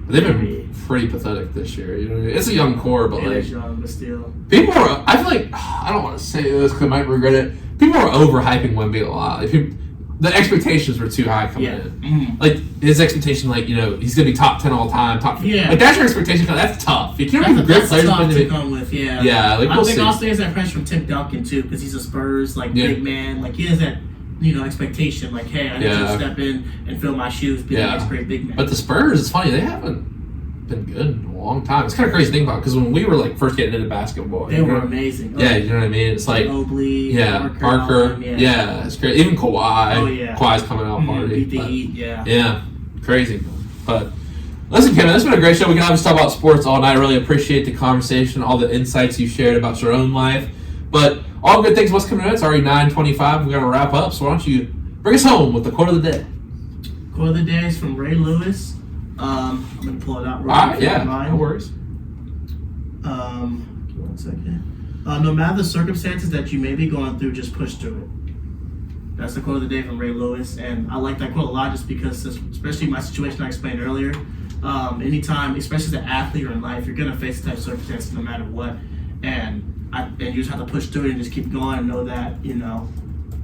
Speaker 1: But they've been pretty pathetic this year. It's a young core, but
Speaker 2: it's young, but still.
Speaker 1: People are. I feel like I don't want to say this because I might regret it. People are overhyping Wemby a lot. The expectations were too high coming in.
Speaker 2: Mm-hmm.
Speaker 1: Like, his expectation, he's going to be top 10 all time. Like, that's your expectation. That's tough. You can't be great players.
Speaker 2: That's tough to come with, yeah.
Speaker 1: Yeah,
Speaker 2: I think also there's that pressure from Tim Duncan, too, because he's a Spurs, big man. Like, he has that, expectation. Like, hey, I need to step in and fill my shoes, be the next great big man.
Speaker 1: But the Spurs, it's funny, they haven't been good in a long time. It's kind of crazy to think about, because when we were, first getting into basketball.
Speaker 2: They were amazing.
Speaker 1: Yeah, you know what I mean? It's like...
Speaker 2: Mobley,
Speaker 1: Parker. Yeah, it's great. Even Kawhi.
Speaker 2: Oh, yeah.
Speaker 1: Kawhi's coming out party.
Speaker 2: Beat the Heat, yeah.
Speaker 1: Yeah, crazy. But, listen, Kevin, this has been a great show. We can obviously talk about sports all night. I really appreciate the conversation, all the insights you shared about your own life. But, all good things, what's coming up? It's already 9:25. We're going to wrap up, so why don't you bring us home with the quote of the day.
Speaker 2: Quote of the day is from Ray Lewis. I'm going to pull it out
Speaker 1: no worries.
Speaker 2: Give me 1 second. No matter the circumstances that you may be going through, just push through it. That's the quote of the day from Ray Lewis, and I like that quote a lot just because, especially my situation I explained earlier, anytime, especially as an athlete or in life, you're going to face the type of circumstances no matter what, and you just have to push through it and just keep going and know that,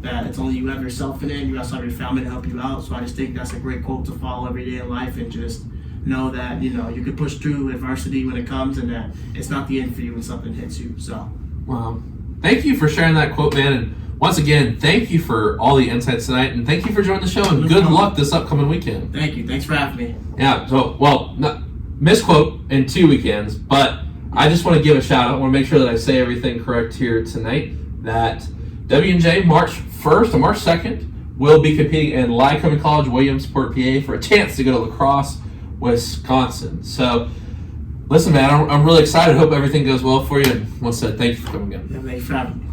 Speaker 2: that it's only you have yourself in it, and you also have your family to help you out. So I just think that's a great quote to follow every day in life, and just know that, you can push through adversity when it comes, and that it's not the end for you when something hits you. So,
Speaker 1: wow. Thank you for sharing that quote, man. And once again, thank you for all the insights tonight, and thank you for joining the show, and good luck this upcoming weekend.
Speaker 2: Thank you. Thanks for having me.
Speaker 1: Yeah, so, misquote in 2 weekends, but I just want to give a shout out. I want to make sure that I say everything correct here tonight, that W&J March 1st to March 2nd will be competing in Lycoming College, Williamsport, PA, for a chance to go to La Crosse, Wisconsin. So, listen, man, I'm really excited. Hope everything goes well for you. And once again, thank you for coming in.
Speaker 2: Yeah, thanks for having me.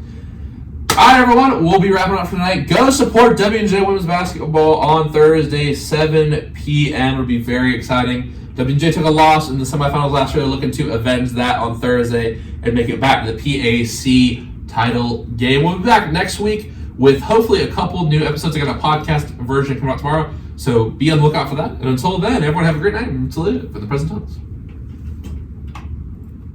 Speaker 1: All right, everyone, we'll be wrapping up for tonight. Go support W&J Women's Basketball on Thursday, 7 p.m. It'll be very exciting. W&J took a loss in the semifinals last year. They're looking to avenge that on Thursday and make it back to the PAC title game. We'll be back next week with hopefully a couple new episodes. I got a podcast version coming out tomorrow, so be on the lookout for that. And until then, everyone have a great night and salute for the present times.